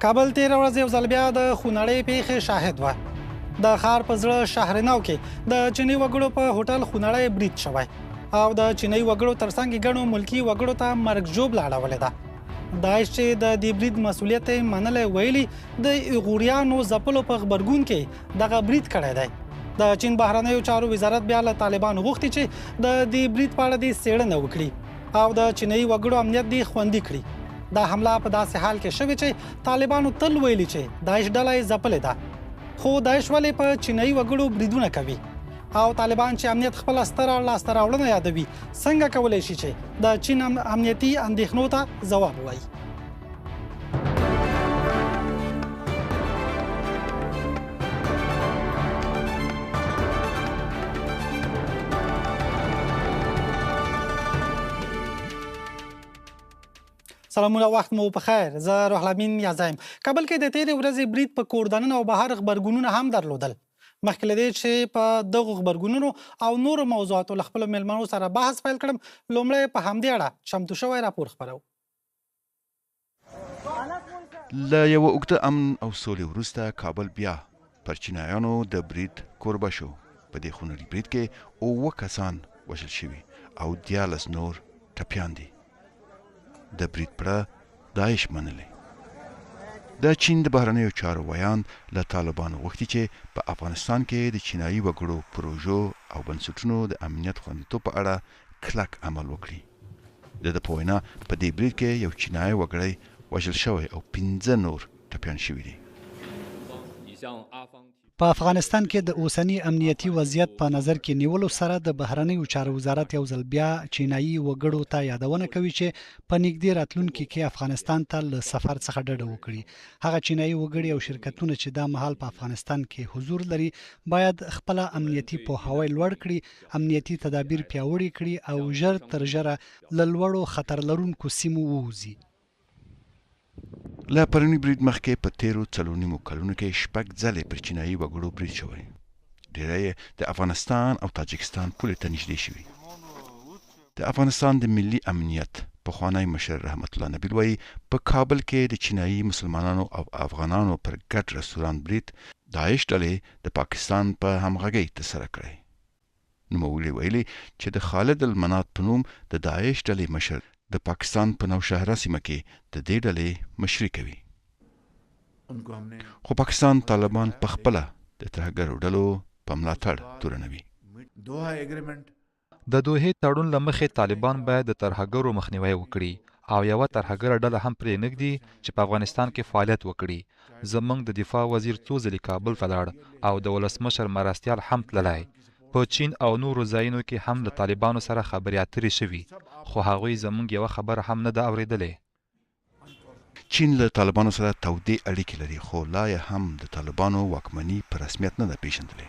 کابل تېره ورځ یو ځل بیا د خونړۍ پیښې شاهد وه. د ښار په زړه شهرنو کې د چیني وګړو په هوټل خونړی برید شوی او د چیني وګړو ترڅنګ یې ګڼو ملکي وګړو ته مرګ ژوبله اړولې ده. داعش چې د دې برید مسؤلیت یې منلی ویلي د ایغوریانو ځپلو په غبرګون کې دغه برید کړی دی. د چین بهرنیو چارو وزارت بیا له طالبانو غوښتي چې د دې برید په اړه دې څېړنه وکړي او د چیني وګړو امنیت دې خوندي کړي. دا حمله په داسې حال کې شوې چې طالبانو تل ویلي چې داعش ډله یې ځپلې ده، خو داعش ولې په چینایي وګړو بریدونه کوي؟ او طالبان چې امنیت خپله ستره لاسته راوړنه یادوي، څنګه کولی شي چې د چین امنیتي اندېښنو ته ځواب ووایي؟ سلامونه، وخت مو په خیر. زه روح الامین یازا یم. کابل کې د تېرې ورځې برید په کوردنن او بهر غبرګونونه هم درلودل. مخکې له دې چې په دغو غبرګونونو او نورو موضوعاتو له خپلو مېلمنو سره بحث پیل کړم، لومړی په همدې اړه چمتو شوی راپور خپرو. له یوه اوږده امن او سولې وروسته کابل بیا پر چینایانو د برید کوربه شو. په دې خونړي برید کې 7 کسان وژل شوي او 13 نور ټپیان دي. د برید پړه داعش منلی. د چین د بهرنیو چارو ویاند له طالبانو غوښتي چې په افغانستان کې د چینایي وګړو پروژو او بنسټونو د امنیت خوندیتوب په اړه کلک عمل وکړي. د ده په وینا په دې برید کې یو چینایي وګړی وژل شوی او 15 نور ټپیان شوي دي. په افغانستان کې د اوسنی امنیتي وضعیت په نظر کې نیولو سره د بهرنیو چارو وزارت یو ځل بیا چینایي وګړو ته یادونه کوي چې په نږدې راتلونکي کې افغانستان ته له سفر څخه ډډه وکړي. هغه چینایي وګړي او شرکتونه چې دا مهال په افغانستان کې حضور لري باید خپل امنیتي پوهاوی لوړ کړي، امنیتي تدابیر پیاوړي کړي او ژر تر ژره له لوړو خطر لرونکو سیمو ووځي. له پروني برید مخکې په تیرو 4.5 کلونو کې 6 ځلې پر چینایي وګړو برید شوی. ډیری د افغانستان او تاجکستان پولې ته نږدې شوي. د افغانستان د ملي امنیت پخوانی مشر رحمت الله نبیل وایي په کابل کې د چینایي مسلمانانو او افغانانو پر ګډ رستوران برید داعش ډلې د پاکستان په همغږۍ ترسره کړی. نوموړي ویلي چې د خالد المنات په نوم د داعش ډلې مشر د پاکستان په نوشهره سیمه کې د دې ډلې مشري کوي. خو پاکستان طالبان په خپله د ترهګرو ډلو په ملاتړ تورنوي. د دوحې تړون له مخې طالبان باید د ترهګرو مخنیوی وکړي او یوه ترهګره ډله هم پرې نږدي چې په افغانستان کې فعالیت وکړي. زموږ د دفاع وزیر څو ځلې کابل ته لاړ او د ولسمشر مرستیال هم تللی. په چین او نورو ځایونو کې هم له طالبانو سره خبرې اترې شوي، خو هغوی زموږ یوه خبره هم نه ده اورېدلې. چین له طالبانو سره تودې اړیکې لري، خو لا یې هم د طالبانو واکمني په رسمیت نه ده پیژندلې.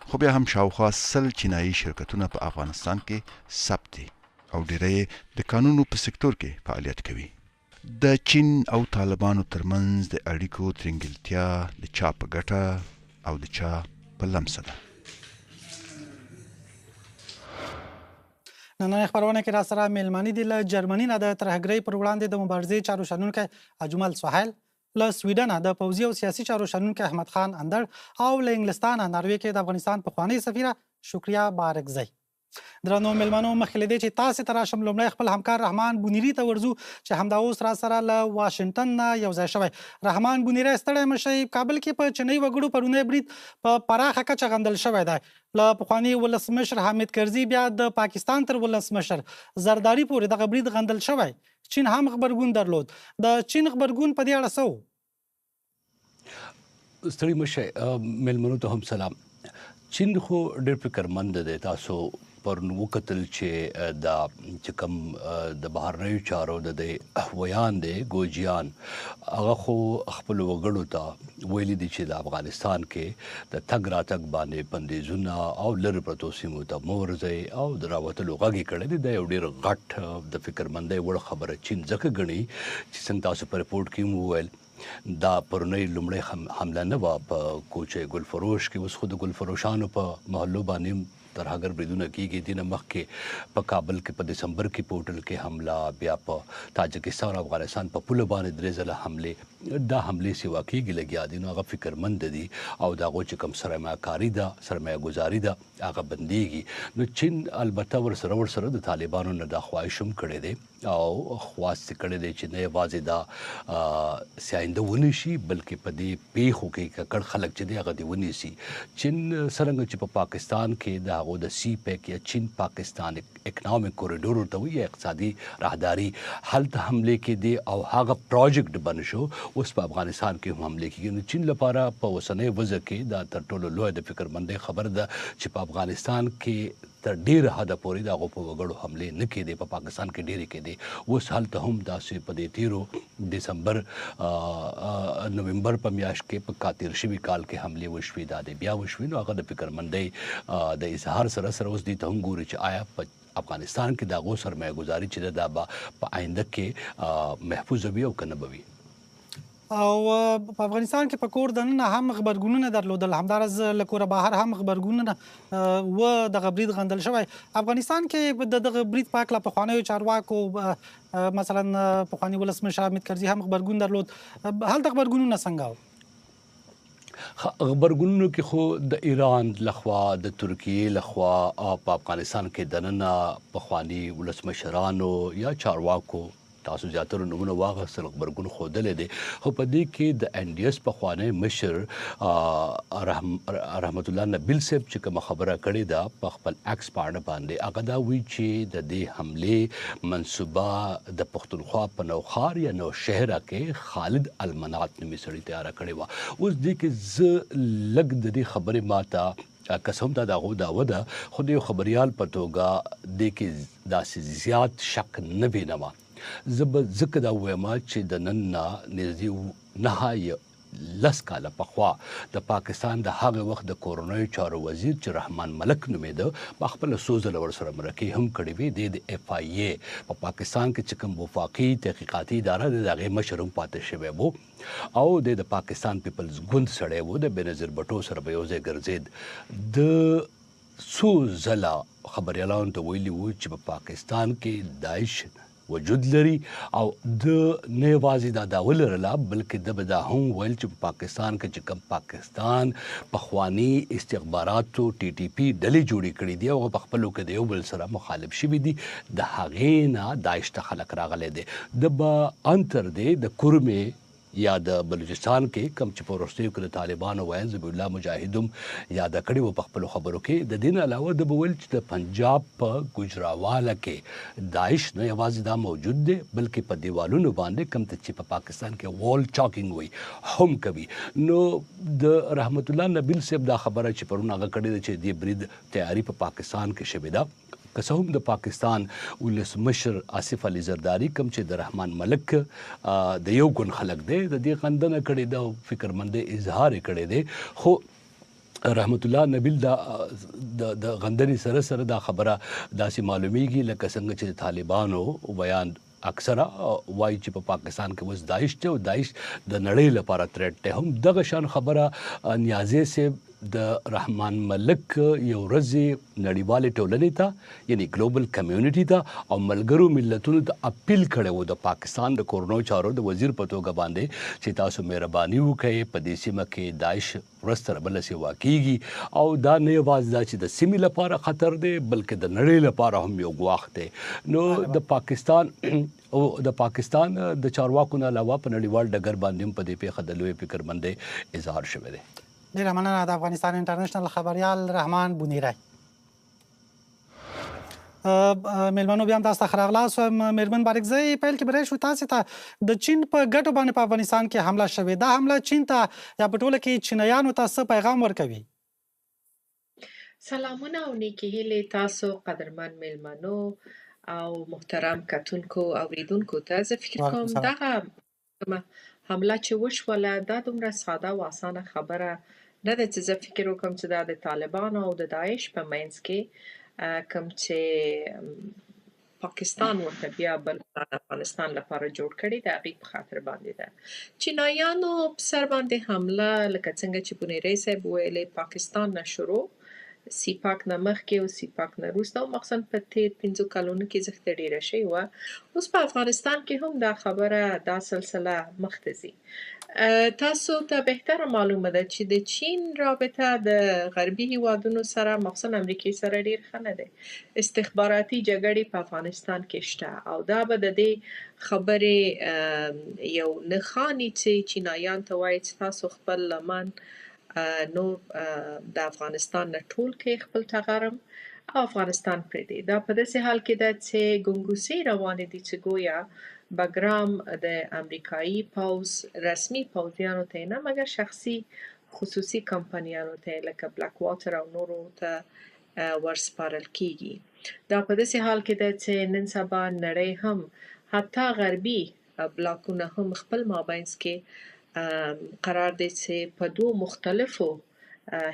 خو بیا هم شاوخوا 100 چینایي شرکتونه په افغانستان کې ثبت دي او ډیری د قانونو په سکتور کې فعالیت کوي. د چین او طالبانو ترمنځ د اړیکو ترنګلتیا د چا په ګټه او د چا په لمسه ده. نننۍ خپرونه کې را سره میلمانه دي له جرمني نه د ترهګرۍ پر وړاندې د مبارزې چارو شنونکی اجمل سهیل، له سویډن د پوځي او سیاسي چارو شنونکی احمد خان اندړ او له انګلستانه ناروې کې د افغانستان پخوانۍ سفیره شکریا بارکزی. درنو میلمنو، مخکې له دې چې تاسې ته راشم، لومړی خپل همکار رحمان بونیري ته ورځو چې همدا اوس را سره له واشنګټن نه یو ځای شوی. رحمان بونیری، ستړی مه شئ. کابل کې په چینایي وګړو پرونی برید په پراخه کچه غندل شوی دی. له پخواني ولسمشر حامد کرزي بیا د پاکستان تر ولسمشر زرداري پورې دغه برید غندل شوی. چین هم غبرګون درلود. د چین غبرګون په دې اړه څه و؟ ستړي مه شئ. میلمنو ته هم سلام. چین خو ډېر فکرمند دی. تاسو پرون وکتل چې د کوم د بهرنیو چارو د ویان دی ګوجیان، هغه خو خپل وګړو ته ویلي دي چې د افغانستان کې د تګ راتګ باندې بندیزونه او لرې پرتو سیمو ته مه ورځئ او د راوتلو غږ یې کړی دی. دا یو ډېر غټ د فکرمندۍ وړ خبره چین ځکه ګڼي چې څنګه تاسو په رپورټ کې هم وویل دا پرونی لومړی حمله نه وه په کوچه ګلفروش کې. اوس خو د ګلفروشانو په محلو باندې ترهګر بریدونه کیږي دینه مخکې په کابل کې په دسمبر کې پورټل کې حمله بیا په تاجکستان او افغانستان په پوله باندې درې ځله حمله دا حمله سیوا کیږي لګیا دي نو هغه فکرمند دي او دا غو چې کوم سرمایه‌کاري ده سرمایه‌ګذاري ده هغه بنديږي نو چین البته ورسره د طالبانو نه د خواهشم کړي دي او خواست کړي دي چې نه یوازې دا ساينده ونی شي بلکې په دې پیښو کې ککړ خلک چې دی هغه دی ونی شي چین څنګه چې په پاکستان کې د هغه د سی پیک یا چین پاکستان اکنامک کوریډور ته وی اقتصادي راهداري هلته حمله کې دی او هغه پروجیکټ بن شو اوس په افغانستان کې هم حمله کېږي نو چین لپاره په وسنۍ وجه کې دا تر ټولو لوی د فکرمندۍ خبر ده چې په افغانستان کې تر ډیر حد پورې د غو په وګړو حمله نه کېدې په پاکستان کې ډېرې کېدې اوس هلته هم داسې په دې تیرو دسمبر نومبر په میاشت کې په کاتیر شوي کال کې حمله وشوي دا د بیا وشوي نو هغه د فکرمندۍ د اظهار سره اوس دې ته هم ګوري چې آیا په افغانستان کې د غو سرمایه گذاري چې دا په آینده کې محفوظ وي او کنه وي او په افغانستان کې په کور دننه هم خبرګونونه درلودل همدارز له کوره بهر هم خبرګونونه و د غبرید غندل شوی افغانستان کې د غبرید په اړه پخوانیو چارواکو مثلا پخوانی ولسمشر حامد کرزي هم خبرګون درلود هلته خبرګونونه څنګه خبرګونونو کې خو د ایران لخوا د ترکیې لخوا په افغانستان کې دننه پخوانی ولسمشرانو یا چارواکو تاسو زیاتره نمونه واغستل خبرګون ښودلی دی خو په دې کې د ان ډي اس پخوانی مشر رحمت الله نبیل صاحب چې کومه خبره کړې ده په خپل عکس پاڼه باندې هغه دا وایي چې د دې حملې منصوبه د پښتونخوا په نوښار یا نوشهره کې خالد المنات نومي سړي تیاره کړې وه اوس دې کې زه لږ د دې خبرې ماته قسم ته دغه دعوه ده خو د یو خبریال په توګه دې کې داسې زیات شک نه وینم زه به ځکه دا ووایم چې د نن نه نږدې نهه لس کاله پخوا د پاکستان د هغه وخت د کورنیو چارو وزیر چې رحمان ملک نومېده په خپله څو ځله ورسره مرکې هم کړې وې د اف آی ای په پاکستان کې چې کوم وفاقي تحقیقاتي اداره د هغې مشر هم پاتې شوی و او د پاکستان پیپلز ګوند سړی و د بېنظیر بټو سره به یو ځای ګرځېد د څو ځله خبریالانو ته ویلي وو چې په پاکستان کې داعش وجود لري او د نه یوازې دا دعوه لرله بلکې د به دا هم ویل چې په پاکستان کې چې کوم پاکستان پخواني استخباراتو ټي ټي پي ډلې جوړې کړې دي او په خپلو کې د یو بل سره مخالف شوي دي د هغې نه داعش ته خلک راغلی دی د به انتر دی د کورمې یا د بلوچستان کې کم چې په وروستیو کې د طالبانو ویل ذبیح الله مجاهد هم یاده کړې وه په خپلو خبرو کې د دې نه علاوه د به ویل چې د پنجاب په ګوجراواله کې داعش نه یوازې دا موجود دی بلکې په دیوالونو باندې کم چې په پاکستان کې وال چاکینګ وي هم کوي نو د رحمت الله نبیل صاحب دا خبره چې پرون هغه کړې ده چې دې برید تیاری په پاکستان کې شوې ده که څه هم د پاکستان ولسمشر آصف علي زرداري کوم چې د رحمان ملک د یو ګوند خلک دی د دې غندنه کړې ده او فکرمندۍ اظهار یې کړی دی خو رحمت الله نبیل دا د غندنې سره سره دا خبره داسې معلومیږي لکه څنګه چې د طالبانو بیان اکثره وایي چې په پاکستان کې اوس داعش دی او داعش د نړۍ لپاره تھریټ دی هم دغه شان خبره نیازی صاحب د رحمان ملک یو ورځې نړیوالې ټولنې ته یعنی ګلوبل کمیونټي ته او ملګرو ملتونو ته اپیل کړی و د پاکستان د کورنیو چارو د وزیر په توګه باندې چې تاسو مهرباني وکړئ په دې سیمه کې داعش ورځ تر بله سیوا کیږي او دا نه یوازې دا چې د سیمې لپاره خطر دی بلکې د نړۍ لپاره هم یو ګواښ دی نو د پاکستان د چارواکو نه علاوه په نړیوال ډګر باندې هم په دې پیښه د لوی فکرمندۍ اظهار شوی دی ډیره مننه د افغانستان انټرنیشنل خبریال رحمان بونیری میلمنو بیا هم تاسو ته ښه راغلاست میرمن بارکزی پیل کې برای شو تاسو ته د چین په ګټو باندې په افغانستان کې حمله شوې دا حمله چین ته یا په ټوله کې چینایانو ته څه پیغام ورکوي سلامونه او نیکې هیلې تاسو قدرمن میلمنو او محترم کتونکو اوریدونکو ته زه فکر کوم دغه حمله چې وشوله دا دومره ساده او اسانه خبره نه ده چې زه فکر وکړم چې دا د طالبانو او د داعش په منځ کې کوم چې پاکستان ورته بیا بل افغانستان لپاره جوړ کړي د هغې په خاطر باندې ده چینایانو په سر باندې حمله لکه څنګه چې بونیری صاحب ویلې پاکستان نه شروع سیپاک نه مخکې او سیپاک نه وروسته او مخصوصا په تیر 5 کلونو کې زښته ډیره شوې وه. اوس په افغانستان کې هم دا خبره دا سلسله مخته ځي. تاسو ته بهتره معلومه ده چې د چین رابطه د غربي هیوادونو سره مخصوصا امریکې سره ډیر ښه نه دی. استخباراتي جګړې په افغانستان کې شته او دا به د دې خبرې یو نښانې چې چینایان ته وایي چې تاسو خپل لمن نور د افغانستان نه ټول کې خپل ټغرم او افغانستان پرېږدي. دا په داسې حال کې ده چې ګنګوسې روانې دي چې گویا بګرام د امریکایي پوځ رسمي پوځیانو ته نه مګر شخصي خصوصي کمپنیانو ته لکه بلک واټر او نورو ته ورسپارل کیږي. دا په داسې حال کې ده چې نن سبا نړۍ هم حتی غربي بلاکونه هم خپل مابینځ کې قرار دی چې په دوه مختلفو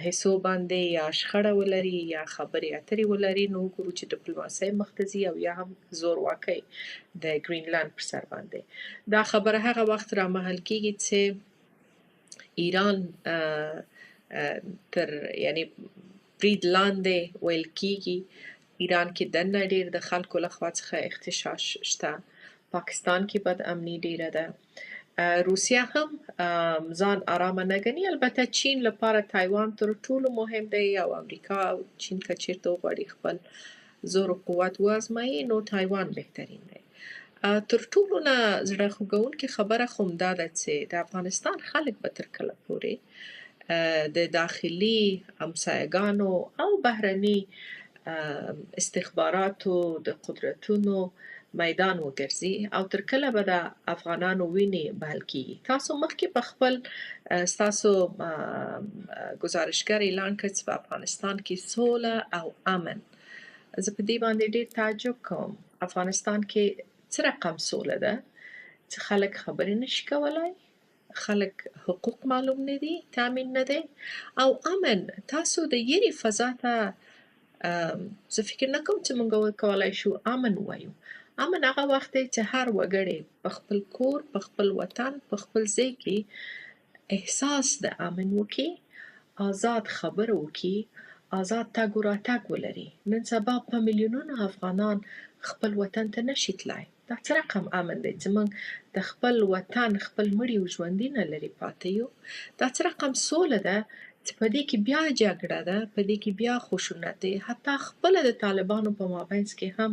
حصو باندې یا شخړه ولري یا خبرې اترې ولري. نو وګورو چې ډیپلوماسۍ مخته ځي او یا هم زورواکۍ د ګرینلند پر سر باندې. دا خبره هغه وخت رامحل کیږي چې ایران تر یعنی برید لاندې ویل کیږي. ایران کې دننه ډیر د خلکو لخوا څخه اختشاش شته. پاکستان کې بد امني ډیره ده. روسیه هم ځان آرامه نه ګڼي. البته چین لپاره تایوان تر ټولو مهم دی او امریکا او چین که چیرته وغواړي خپل زور او قوت وازمایي نو تایوان بهترین دی. تر ټولو نه زړه خوږونکې خبره خو همدا ده چې د افغانستان خلک به تر کله پورې د داخلي همسایګانو او بهرني استخباراتو د قدرتونو میدان وګرځي او تر کله به د افغانانو وینې بهل کیږي. تاسو مخکې په خپل ستاسو گزارشګر اعلان کړ چې په افغانستان کې سوله او امن. زه په دې باندې ډیر تعجب کوم. افغانستان کې څه رقم سوله ده چې خلک خبرې نشي کولای، خلک حقوق معلوم نه دي، تامین نه دی او امن. تاسو د یری فضا ته زه فکر نه کوم چې موږ وکولای شو امن وایو. امن هغه وخت دی چې هر وګړی په خپل کور، په خپل وطن، په خپل ځای کې احساس د امن وکړي، آزاد خبره وکړي، آزاد تګ و راتګ ولري. نن سبا په میلیونونو افغانان خپل وطن ته نشي تلای. دا څه رقم امن دی چې موږ د خپل وطن خپل مړي او ژوندي نه لرې پاتې یو. دا څه رقم سوله ده چې په دې کې بیا جګړه ده، په دې کې بیا خشونت دی. حتی خپله د طالبانو په مابینځ کې هم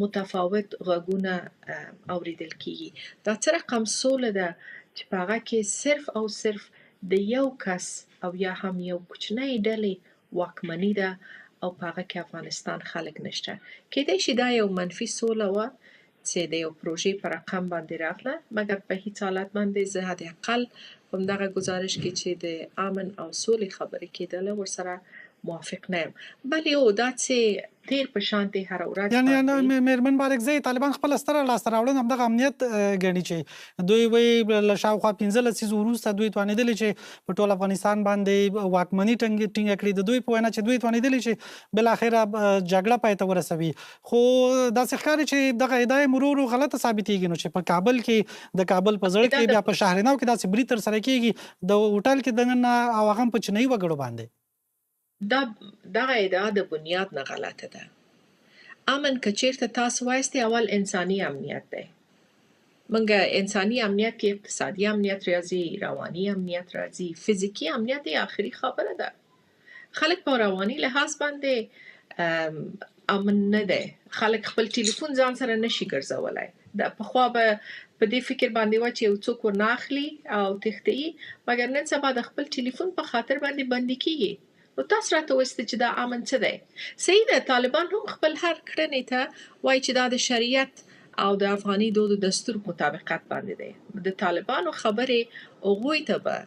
متفاوت غږونه اوریدل کیږي. دا څه رقم سوله ده چې په هغه کې صرف او صرف د یو کس او یا هم یو کوچنۍ ډلې واکمني ده او په هغه کې افغانستان خلک نشته. کیدای شي دا یو منفي سوله وه چې د یو پروژې په رقم باندې راغله، مګر په هیڅ حالت باندې زه حد اقل په همدغه گزارش کې چې د امن او سولې خبرې کېدله ورسره موافق نه یم. بلې او دا چې تیر په شانتي هر ورځ یعنی میرمن بارکزی طالبان خپل ستره لاسته راوړنه همدغه امنیت ګڼي چې دوی وایي له شاوخوا 15 لسیزو وروسته دوی توانېدلي چې په ټول افغانستان باندې واکمني ټینګه کړي. د دوی په وینا چې دوی توانېدلي چې بالاخره جګړه پای ته ورسوي. خو داسې ښکاري چې دغه ادعا مرو ورو غلطه ثابتېږي. نو چې په کابل کې د کابل په زړه کې بیا په شهرنو کې داسې برید ترسره کېږي د هوټل کې دننه او هغه هم په چینایي وګړو باندې. دغه ادعا د بنیاد نه غلطه ده. امن که چیرته تاسو وایستې اول انساني امنیت دی. منګه انساني امنیت کې اقتصادي امنیت راځي، رواني امنیت راځي، فزیکي امنیت یې آخري خبره ده. خلک په رواني لحاظ باندې امن نه دی. خلک خپل ټلیفون ځان سره نشي ګرځولای. د پخوا به په دې فکر باندې و چې یو څوک ورنه اخلي او تښتي، مګر نن سبا د خپل ټلیفون په خاطر باندې بندي کیږي. نو تاسو راته وایئ چې دا امن څه دی؟ صحیح ده، طالبان هم خپل هر کړنې ته وایي چې دا د شریعت او د افغاني دود و دستور مطابقت باندې دی. د طالبانو خبرې هغوی ته به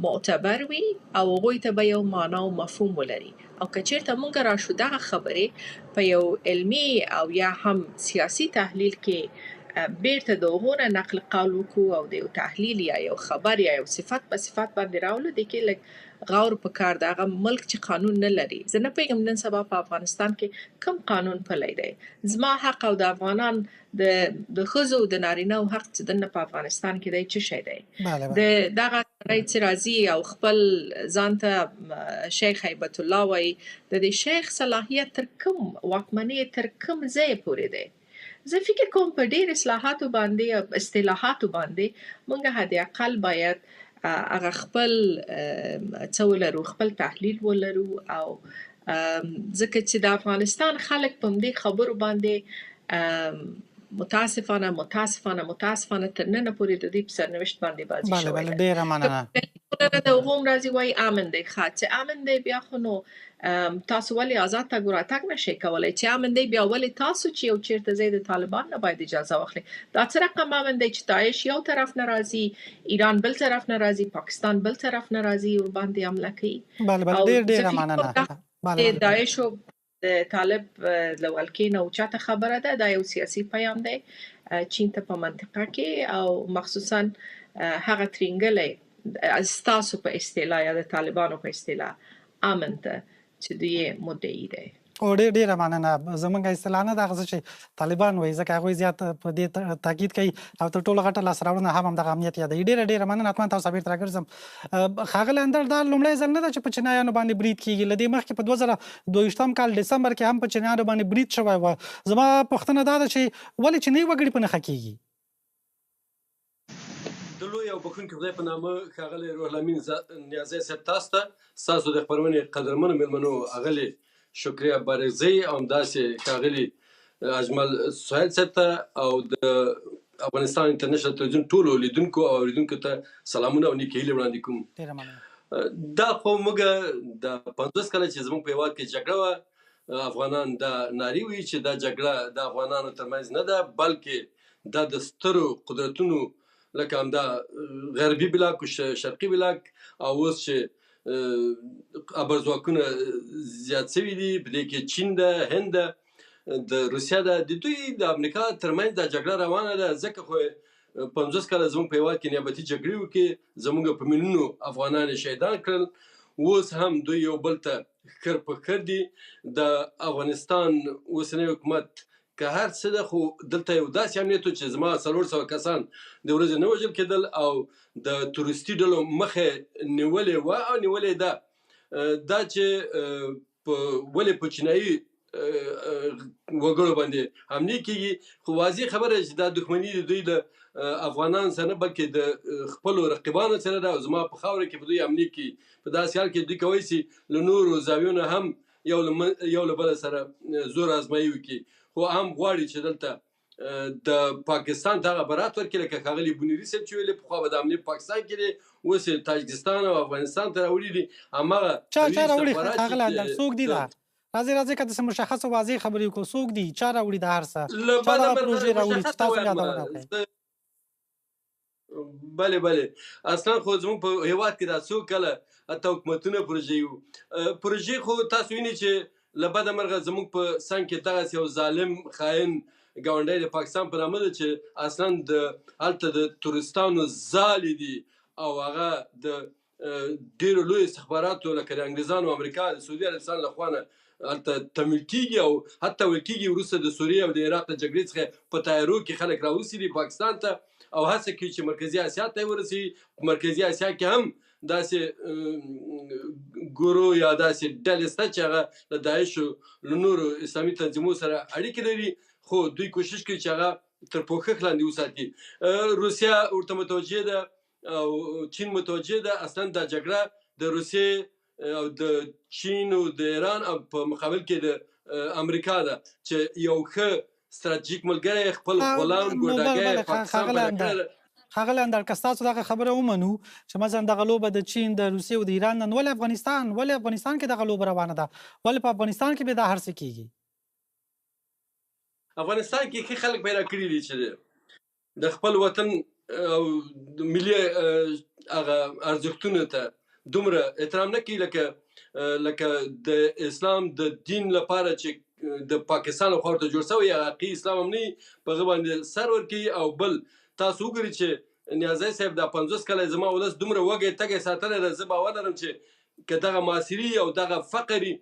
معتبر وي او هغوی ته به یو معنا او مفهوم ولري. او که چیرته موږ راشو دغه خبرې په یو علمي او یا هم سیاسي تحلیل کې بیرته د هغو نه نقل قول وکړو او د یو تحلیل یا یو خبر یا یو صفت په صفت باندې راولو د کې لږ غور پکار د هغه ملک چې قانون نه لري. زه نه پوهېږم نن سبا په افغانستان کې کوم قانون پلی دی. زما حق او د افغانان د ښځو د نارینه‌و حق چې دلته په افغانستان کې دی څه شی دی؟ د دغه سړی چې راځي او خپل ځان ته شیخ هیبت الله وایي، د دې شیخ صلاحیت تر کوم واکمنۍ تر کوم ځای پورې دی؟ زه فکر کوم په ډېر اصلاحاتو باندې اصطلاحاتو باندې موږ حد اقل باید هغه خپل څه ولرو، خپل تحلیل ولرو. او ځکه چې د افغانستان خلک په همدې خبرو باندې متاسفانه تر ننه پورې د دې په سرنوشت باندې بازي شوی دی. ډېره مننه. د هغو هم راځي وایي امن دی. ښه چې امن دی بیا خو نو تاسو ولې آزاد تګ راتګ نشئ کولی؟ چې امن دی بیا ولې تاسو چې یو چیرته ځئ د طالبان نه باید اجازه واخلئ؟ دا څه رقم امن دی چې داعش یو طرف نه راځي، ایران بل طرف نه راځي، پاکستان بل طرف نه راځي ورباندې حمله کوي؟ ډېره مننه. داعش او د طالب له ولکې نه اوچته خبره ده. دا یو سیاسي پیام دی چین ته په منطقه کې او مخصوصا هغه ترینګلی ستاسو په اصطلاح یا د طالبانو په اصطلاح امن ته چې دوی مدعي دی. او ډېره مننه. زموږ اصطلاح نه ده چې طالبان وایي، ځکه هغوی زیات په دې تاکید کوي او تر ټولو غټه لاسته راوړنه هم همدغه امنیت یادوي. ډېره مننه. حتما تاسو بیرته راګرځم. ښاغلی اندړ، دا لومړی ځل نه ده چې په چینایانو باندې برید کېږي. له دې مخکې په 2022 کال ډسمبر کې هم په چینایانو باندې برید شوی و. زما پوښتنه دا ده چې ولې چینایي وګړي په نښه کېږي؟ د لوی او بخښونکي خدای په نامه ښاغلی روح الامین نیازی صاحب، تاسو ته ستاسو د خپرونې قدرمنو مېلمنو اغلې شکریه بارکزی او همداسې ښاغلي اجمل سهیل صاحب ته او د افغانستان انټرنیشنل تلویزیون ټولو لیدونکو او اورېدونکو ته سلامونه او نیکې هیلې وړاندې کوم. دا خو موږ د 50 کاله چې زموږ په هېواد کې جګړه وه، افغانان دا نارې وایي چې دا جګړه د افغانانو ترمنځ نه ده، بلکې دا د سترو قدرتونو لکه همدا غربي بلاک او شرقي بلاک او اوس چې ابرځواکونه زیات شوي دي، په دې کې چین ده، هند ده، د روسیه ده، د دوی د امریکا ترمنځ دا جګړه روانه ده. ځکه خو 50 کاله زموږ په هېواد کې نیابتي جګړې وکړې، زموږ په میلیونونو افغانان یې شهیدان کړل. اوس هم دوی یو بل ته ښکر په ښکر دي. د افغانستان اوسنی حکومت که هر څه ده، خو دلته یو داسې امنیت و چې زما 400 کسان د ورځې نه وژل کېدل او د تورستي ډلو مخه نیولې وه او نیولې ده. دا چې ولې په چینایي وګړو باندې حملې کېږي، خو واضح خبره ده چې دا دښمني د دوی د افغانانو سره نه بلکې د خپلو رقیبانو سره ده. او زما په خاوره کې په دوی حملې کوي. په داسې حال کې دوی کولی شي له نورو زاویو نه هم یو له بله سره زور ازمایي وکړي، خو هم غواړي چې دلته د پاکستان ته هغه برات ورکړي. لکه ښاغلي بونیري صاحب چې ویلې پخوا به د حملې په پاکستان کې دی، اوس یې تاجکستان او افغانستان ته راوړي دي. هماغه چا راوړي ښاغلی اندړ؟ څوک دي دا؟ راځئ که داسې مشخص او واضح خبرې وکړو. څوک دي؟ چا راوړي دا هر څه؟ چا دغه پروژې راوړي چې تاسو یادونه وکړئ؟ بله اصلا خو زموږ په هېواد کې دا څو کله حتی حکومتونه پروژې وو. پروژې خو تاسو وینئ چې له بده مرغه زموږ په څنګ کې دغسې یو ظالم خاین ګاونډی د پاکستان په نامه ده چې اصلا هلته د تورستانو ځالې دي او هغه د ډېرو لویو استخباراتو لکه د انګریزانو، امریکا، د سعودي عربستان له خوا نه هلته تمویل کېږي او حتی ویل کېږي وروسته د سوریې او د عراق د جګړې څخه په تیارو کې خلک راوستي دي پاکستان ته او هڅه کوي چې مرکزي اسیا ته یې ورسوي. په مرکزي اسیا کې هم داسې ګورو یا داسې ډلې شته چې هغه له داعشو له نورو اسلامي تنظیمونو سره اړیکې لري، خو دوی کوشش کوي چې هغه تر پوښښ لاندې وساتي. روسیه ورته متوجه ده او چین متوجه ده. اصلا دا جګړه د روسیې او د چین او د ایران په مقابل کې د امریکا ده چې یو ښه ستراتیژیک ملګری خپل غلام ګوډاګی پاکستان بلل کړی. ښاغلی اندړ، که ستاسو دغه خبره ومنو چې مثلا دغه لوبه د چین، د روسیې او د ایران نن ولې افغانستان کې دغه لوبه روانه ده؟ ولې په افغانستان کې به دا هر څه کېږي؟ افغانستان کې ښه خلک پیدا کړي دي چې د خپل وطن او ملي هغه ارزښتونو ته دومره احترام نه کوي لکه د اسلام د دین لپاره چې د پاکستان خوا ورته جوړ شوی حقیقي اسلام هم نه په هغه باندې سر ورکوي. او بل تاسو وګورئ چې نیازی صاحب دا 50 کاله زما ولس دومره وږی تږی ساتلی ده، زه باور لرم چې که دغه معاصري او دغه فقري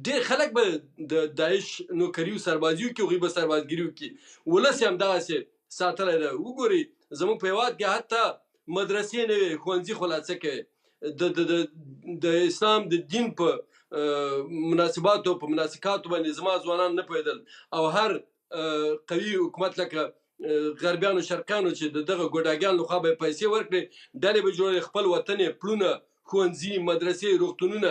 ډېر خلک به د داعش نوکري او سربازي وکړي، هغوی به سربازګري وکړي، ولس یې همدغسې ساتلی ده. وګورئ زموږ په هېواد کې حتی مدرسې نه وي، ښوونځي خلاصه کوي. د اسلام د دین په مناسباتو په مناسکاتو باندې زما ځوانان نه پوهېدل، او هر قوي حکومت لکه غربیانو شرقیانو چې د دغه ګوډاګیانو لخوا به یې پیسې ورکړې، ډلې به جوړوي، خپل وطن یې پلونه، ښوونځي، مدرسې، روغتونونه،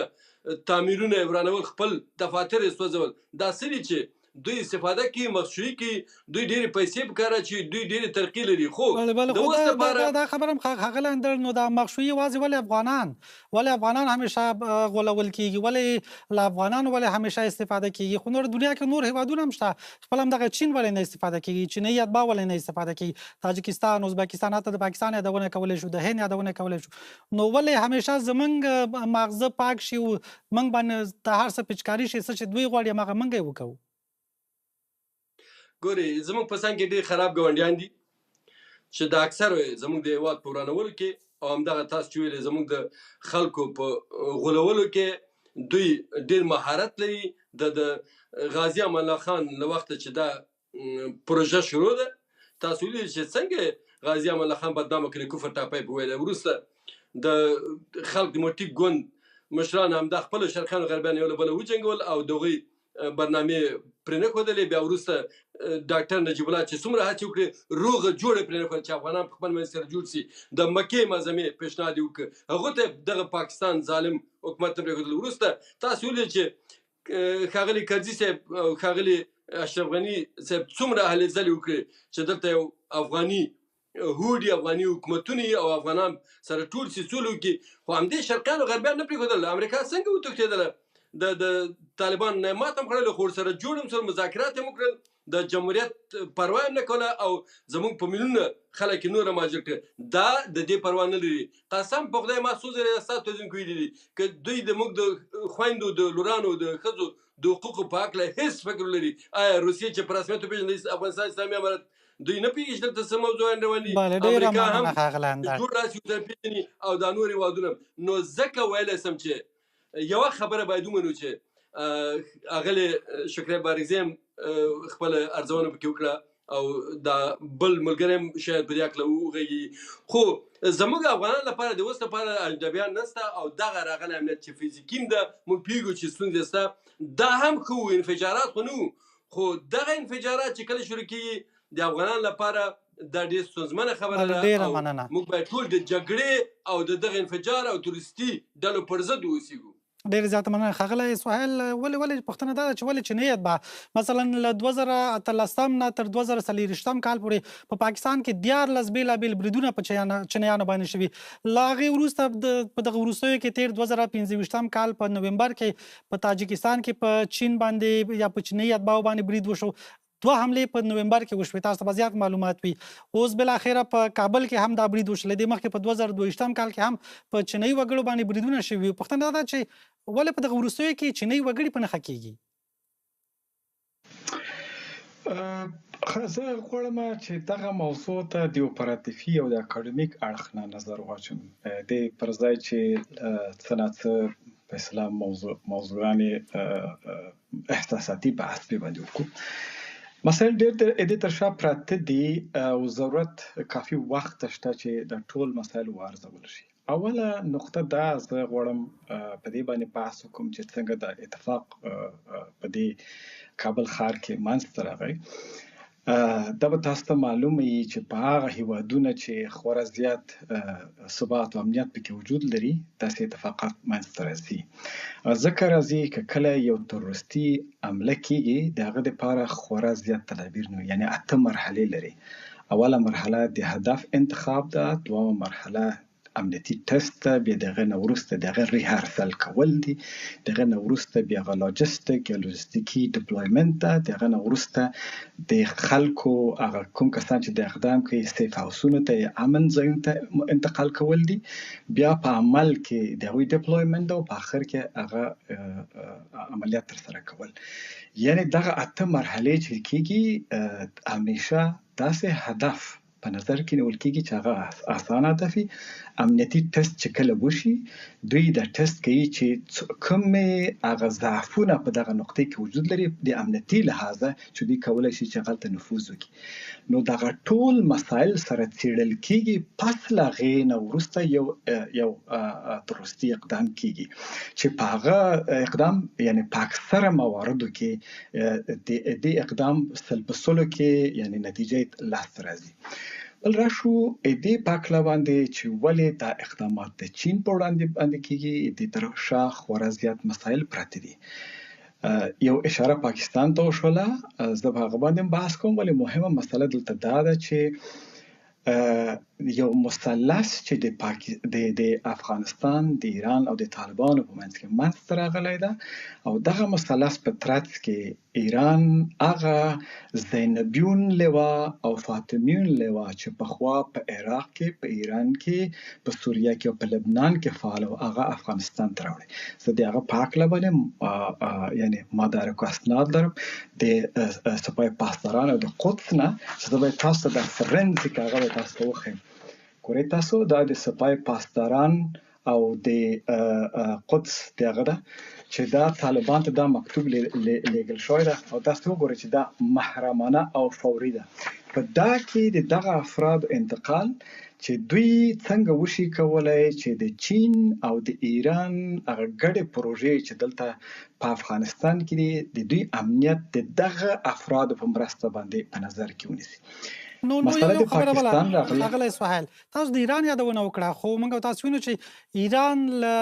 تعمیرونه یې ورانول، خپل دفاتر یې سوځول. دا څه دي چې دوی استفاده کوي، مخشویي کوي، دوی ډېرې پیسې په کار اچوي، دوی ډېرې ترقي لري. خو د اوس لپاره دا خبره هم ښاغلی اندړ، نو دا مخشویي یوازې ولې افغانان همیشه غولول کېږي؟ ولې له افغانانو ولې همیشه استفاده کېږي؟ خو نور دنیا کې نور هېوادونه هم شته، خپل همدغه چین ولې نه استفاده کېږي؟ چینایي اتباع ولې نه استفاده کېږي؟ تاجکستان، ازبکستان، حتی د پاکستان یادونه کولی شو، د هند یادونه کولی شو. نو ولې همیشه زموږ ماغزه پاک شي او موږ باندې د هر څه پچکاري شي، څه چې دوی غواړي هماغه موږ یې وکړو؟ ګورئ زموږ په څنګ کې ډېر خراب ګاونډیان دي چې د اکثرو زموږ د هېواد په ورانولو کې، او همدغه تاسو چې ویلې زموږ د خلکو په غولولو کې دوی ډېر مهارت لري. د غازي امان الله خان له وخته چې دا پروژه شروع ده، تاسو ویلي چې څنګه غازي امان الله خان بدنامه کړي، کفر ټاپی په ویله. وروسته د خلق دیموکراتیک ګوند مشران همدا خپلو شرقیانو غربیانو یو له بله وجنګول او د هغوی برنامې پرې نه ښودلې. بیا وروسته ډاکټر نجیب الله چې څومره هڅې وکړې، روغه جوړه پرې نه ښودل چې افغانان په خپل منځ سره جوړ شي. د مکې معظمې پیشنهاد یې وکړ، هغو ته دغه پاکستان ظالم حکومت ته پرېښودل. وروسته تاسو ولیدل چې ښاغلي کرزي صاحب او ښاغلي اشرف غني صاحب څومره هلې ځلې وکړې چې دلته یو افغاني هوډي، افغاني حکومتونه او افغانان سره ټول سي سوله وکړي. خو همدې شرقیانو غربیان نه پرېښودل. امریکا څنګه وتښتېدله؟ د طالبان نه ماته هم کړله، خو ورسره جوړ هم سول، مذاکرات یې هم وکړل، د جمهوریت پروا هم نه کوله، او زموږ په میلیونونه خلک یې نور مهاجر کړل. دا د دې پروا نه لري. قسم په خدای ما څو ځلې ستاسو تلونکي ویلي دي که دوی د موږ د خویندو، د لورانو، د ښځو د حقوقو په هکله هېڅ فکر لري. آیا روسیې چې په رسمیت وپېژني افغانستان اسلامي امارت، دوی نه پوهېږي چې دلته څه موضوعان رواني؟ امریکا هم جوړ راسي ورسره پېژني، او دا نور هېوادونه هم. نو ځکه ویلی سم چې یوه خبره باید ومنو چې اغلې شکریه بارکزی هم خپله ارزونه پکې وکړه، او دا بل ملګری هم شاید په دې هکله وغږېږي. خو زموږ افغانانو لپاره د اوس لپاره اجنبیان نشته، او دغه راغلی امنیت چې فزیکي هم ده، موږ پوهېږو چې ستونزې شته. دا هم ښه وو، انفجارات خو نه وو، خو دغه انفجارات چې کله شروع کېږي د افغانانو لپاره دا ډېر ستونزمنه خبره ده. او موږ باید ټول د جګړې او د دغه انفجار او تروریستي ډلو پر ضد واوسېږو. ډېر زیاته مننه ښاغلی سهیل. ولې پوښتنه دا ده چې ولې چیني اتباع مثلا له 2018 نه تر 2024 کال پورې په پاکستان کې 14 بېلابېل بریدونه په چینیانو باندې شوي. له هغې وروسته په دغه وروستیو کې تېر 2015 کال په نومبر کې په تاجکستان کې په چین باندې یا په چیني اتباعو باندې برید وشو. 2 حملې په نومبر کې وشوې، تاسو ته به زیات معلومات وي. اوس بالاخره په کابل کې هم دا برید وشو. له دې مخکې په 2022 کال کې هم په چینایي وګړو باندې بریدونه شوي. پوښتنه دا ده چې ولې په دغه وروستیو کې چینایي وګړي په نښه کېږي؟ زه غواړم چې دغه موضوع ته د اپراتیفي او د اکاډمیک اړخ نه نظر واچوم، د پر ځای چې څه نه څه په اسلام موضوعان احساساتي بحث پرې باندې وکړو. مسایل ډېر د دې تر شا پراته دي او ضرورت کافي وخت شته چې د ټول مسایلو وارزول شي. اوله نقطه دا، زه غواړم په دې باندې بحث وکړم چې څنګه د اتفاق په دې کابل ښار کې منځته راغی. دا به تاسو ته معلومه وي چې په هغه هیوادونه چې خورا زیات ثبات او امنیت پکې وجود لري، داسې اتفاقات منځته راځي. ځکه راځي که کله یو تروریستي حمله کېږي، د هغه دپاره خورا زیات تدابیر نه وي، یعنې 8 مرحلې لري. اوله مرحله د هدف انتخاب ده، دومه مرحله امنیتي ټست ده، بیا دغه نه وروسته د هغه ریهرسل کول دي، دغه نه وروسته بیا هغه لاجستیک یا لوجستیکي ډپلویمنټ ده، دغه نه وروسته د خلکو هغه کوم کسان چې د اقدام کوي سیف هاوسونو ته یا امن ځایونو ته انتقال کول دي، بیا په عمل کې د هغوی ډپلویمنټ ده او په آخر کې هغه عملیات ترسره کول. یعنی دغه 8 مرحلې چې کېږي همیشه داسې هدف په نظر کې نیول کېږي چې هغه اسانه هدف وي. امنیتي ټست چې کله وشي دوی دا ټست کوي چې کومې هغه ضعفونه په دغه نقطې کې وجود لري د امنیتي لحاظه چې دوی کولی شي چې هغلته نفوذ وکړي. نو دغه ټول مسایل سره څېړل کېږي، پس له هغې نه وروسته یو تروریستي اقدام کېږي چې په هغه اقدام یعنی په اکثره مواردو کې د دې اقدام سل په سلو کې یعنی نتیجه لاسته راځي. بل راشو دې په هکله باندې چې ولې دا اقدامات د چین په وړاندې کېږي، دې تر شا خورا زیات مسایل پراته دي. یو اشاره پاکستان ته وشوله، زه په هغه باندې بحث کوم، ولې مهمه مسله دلته دا ده چې یو مثلث چې د افغانستان، د ایران او د طالبانو په منځ کې منځته راغلی ده او دغه مثلث په ترڅ کې ایران هغه زینبیون لوا او فاطمیون لوا چې پخوا په عراق کې، په ایران کې، په سوریه کې او په لبنان کې فعال و، هغه افغانستان ته راوړی. زه د هغه په هکله باندې یعنی مدارک و اسناد لرم د سپاه پاسداران او د قدس نه، چې زه باید تاسو ته د فرنسیک هغه به تاسو ته وښیم. ګورئ تاسو دا د سپاه پاسداران او د قدس دغه ده چې دا طالبان ته دا مکتوب لیږل شوی ده او تاسو وګورئ چې دا محرمانه او فوري ده. په دا کې د دغه افرادو انتقال چې دوی څنګه وشي کولای چې د چین او د ایران هغه ګډې پروژې چې دلته په افغانستان کې دي د دوی امنیت د دغه افرادو په مرسته باندې په نظر کې ونیسي. نو یو خبره بله ښاغلی سهیل، تاسو د ایران یادونه وکړه، خو موږ تاسو وینو چې ایران له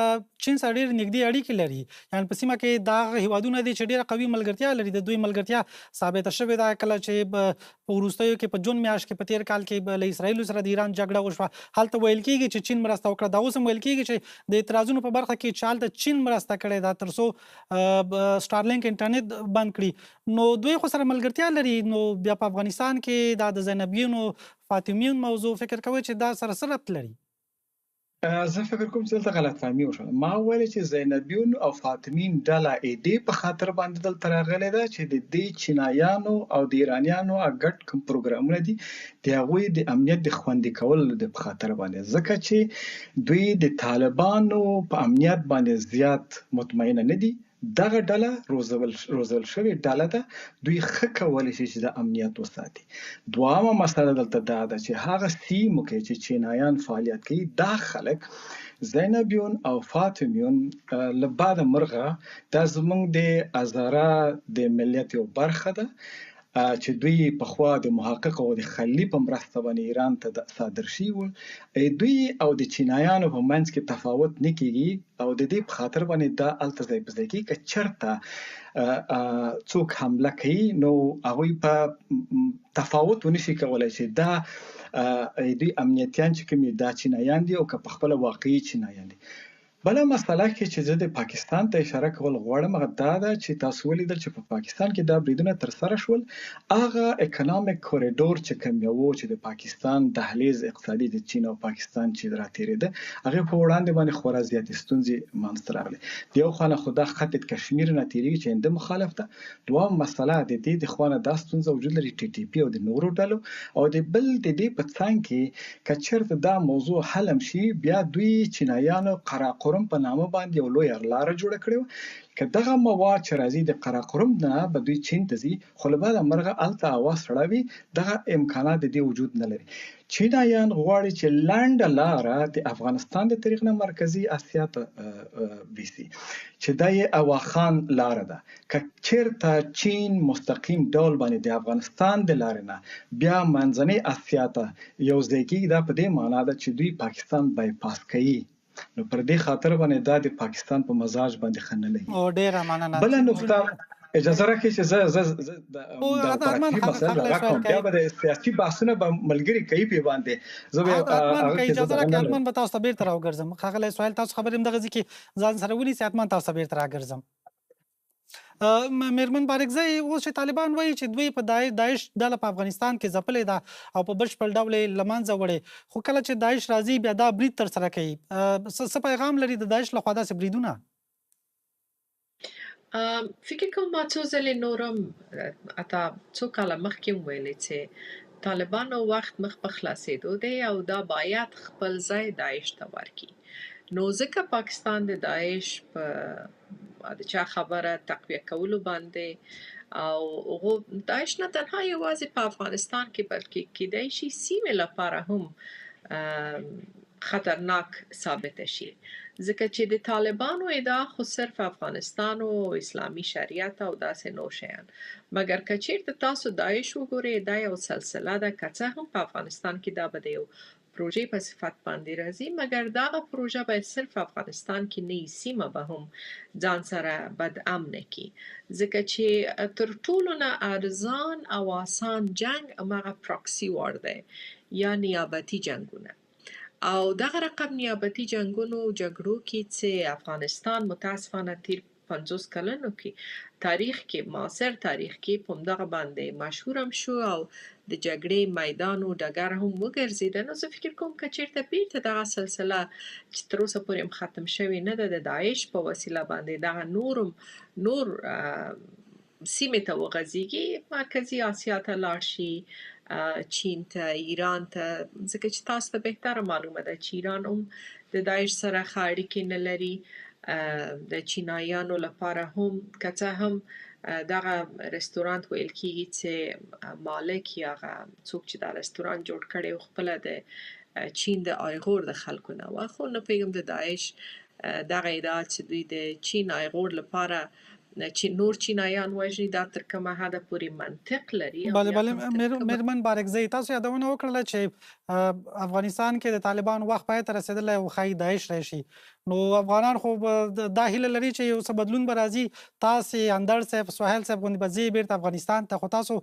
چین سره ډېر نږدې اړیکې لري، یعنې په سیمه کې دا هغه هیوادونه دي چې ډېره قوي ملګرتیا لري. د دوی ملګرتیا ثابته شوې ده کله چې په وروستیو کې په جون میاشت کې په تېر کال کې له اسرائیلو سره د ایران جګړه وشوه. هلته ویل کېږي چې چین مرسته وکړه، دا اوس هم ویل کېږي چې د اعتراضونو په برخه کې چې هلته چین مرسته کړې ده تر څو سټارلینک انټرنیټ بند کړي. نو دوی خو سره ملګرتیا لري، نو بیا په افغانستان کې دا د زینبیونو فاطمیون موضوع فکر کوئ چې دا سره څه ربط لري؟ زه فکر کوم چې دلته غلط فهمي وشوه. ما ویل چې زینبیون او فاطمین ډله دې په خاطر باندې دلته راغلې ده چې د دې چینایانو او د ایرانیانو ګډ کوم پروګرامونه دي د هغوی د امنیت د خوندي کولو د په خاطر باندې، ځکه چې دوی د طالبانو په امنیت باندې زیات مطمئنه نه دي. دغه ډله روزل شوې ډله ده، دوی ښه کولی شي چې د امنیت وساتي. دوامه مسله دلته دا ده چې هغه سیمو کې چې چینایان فعالیت کوي دا خلک زینبیون او فاطمیون له بعد مرغه دا زموږ د هزاره د ملیت یو برخه ده چې دوی پخوا د محقق او د خلی په مرسته باندې ایران ته صادر شوي وو. دوی او د چینایانو په منځ کې تفاوت نه کېږي او د دې په خاطر باندې دا هلته ځای په ځای کېږي که چېرته څوک حمله کوي نو هغوی په تفاوت ونشي کولی چې دا دوی امنیتیان چې کوم دا چینایان دي او که په خپله واقعي چینایان دي. بله مسله کې چې زه د پاکستان ته اشاره کول غواړم هغه دا ده چې تاسو ولیدل چې په پاکستان کې دا بریدونه ترسره شول، هغه اکونومیک کوریډور چې کوم یو چې د پاکستان دهلیز اقتصادي د چین او پاکستان چې راتېرېده هغې په وړاندې باندې خورا زیاتې ستونزې منځته راغلې. د یو خوا نه خو دا خط کشمیر نه تېرېږي چې هنده مخالف ده، دوهم مسله د دې د خوا نه دا ستونزه وجود لري ټي ټي پي او د نورو ډلو، او د بل د دې په څنګ کې که چېرته دا موضوع حل هم شي بیا دوی چینایانو قراقرم په نامه باندې یو لویه لاره جوړه کړې وه که دغه مواد چې راځي د قراقرم نه به دوی چین ته ځي، خو له بعده مرغه هلته هوا سړه وي، دغه امکانات د دې وجود نه لري. چینایان غواړي چې لنډه لاره د افغانستان د طریق نه مرکزي اسیا ته بیسي چې دا یې اواخان لاره ده. که چېرته چین مستقیم ډول باندې د افغانستان د لارې نه بیا منځنۍ اسیا ته یو ځای کېږي، دا په دې معنا ده چې دوی پاکستان بایپاس کوي. نو پر دې خاطر باندې دا د پاکستان په مزاج باندې ښه نه لګي. ډېره مننه. بله نقطه اجازه راکړئ چې زه د پراکتیکي مسایل راکړم، بیا به د سیاسي بحثونه به ملګري کوي پې باندې. زه به هغه کې اجازه راکړئ حتمن به تاسو ته بیرته راوګرځم. ښاغلی سهیل تاسو خبرې همدغه ځای کې ځان سره ونیسئ، حتمن تاسو ته بیرته راګرځم. میرمن بارکزی، اوس چې طالبان وایي چې دوی په داعش ډله په افغانستان کې ځپلې ده او په بشپړ ډول یې له منځه وړې، خو کله چې داعش راځي بیا دا برید ترسره کوي. څه پیغام لري د داعش لخوا داسې بریدونه؟ فکر کوم ما څو ځلې نورم اته څو کاله مخکې هم ویلې چې طالبانو وخت مخ په خلاصېدو دی او دا باید خپل ځای داعش ته ورکړي. نو ځکه پاکستان د داعش په د چا خبره تقویه کولو باندې او هغو داعش نه تنها یوازې په افغانستان کې بلکې کیدای شي سیمې لپاره هم خطرناک ثابته شي، ځکه چې د طالبانو ادعا خو صرف افغانستان او اسلامي شریعت او داسې نور شیان، مګر که چیرته تاسو داعش وګورئ دا یو سلسله ده، که څه هم په افغانستان کې دا به د یو پروژې په صفت باندې راځي، مګر دغه پروژه باید صرف افغانستان کې نه وي، سیمه به هم ځان سره بد امنه کړي، ځکه چې تر ټولو نه ارزان او آسان جنگ هماغه پراکسي وار دی یا نیابتي جنگونه. او دغه رقم نیابتي جنگونو جګړو کې چې افغانستان متاسفانه تیر 50 کلونو کې تاریخ کې معاصر تاریخ کې په همدغه باندې مشهور هم شو او د جګړې میدان او ډګر هم وګرځېده. نو زه فکر کوم که چیرته بیرته دغه سلسله چې تر اوسه پورې هم ختم شوې نه ده د داعش په وسیله باندې دغه نور سیمې ته وغځېږي، مرکزي آسیا ته لاړ شي، چین ته، ایران ته، ځکه چې تاسو ته بهتره معلومه ده چې ایران هم د داعش سره ښه اړیکې نه لري. د چینایانو لپاره هم که څه هم دغه رستورانت ویل کېږي چې مالک یا هغه څوک چې دا رستورانت جوړ کړی و خپله د چین د آیغور د خلکو نه وه، خو نه پوهېږم د داعش دغه ادعا چې دوی د چین آیغور لپاره چې نور چینایان وژني دا تر کومه حده پورې منطق لري. بله میرمن بارکزی، تاسو یادونه وکړله چې افغانستان کې د طالبان وخت پای ته رسېدلی او ښایي داعش راشي، نو افغانان خو دا هیله لري چې یو څه بدلون به راځي. تاسې اندړ صاحب، سهیل صاحب غوندې به ځئ بیرته افغانستان ته، خو تاسو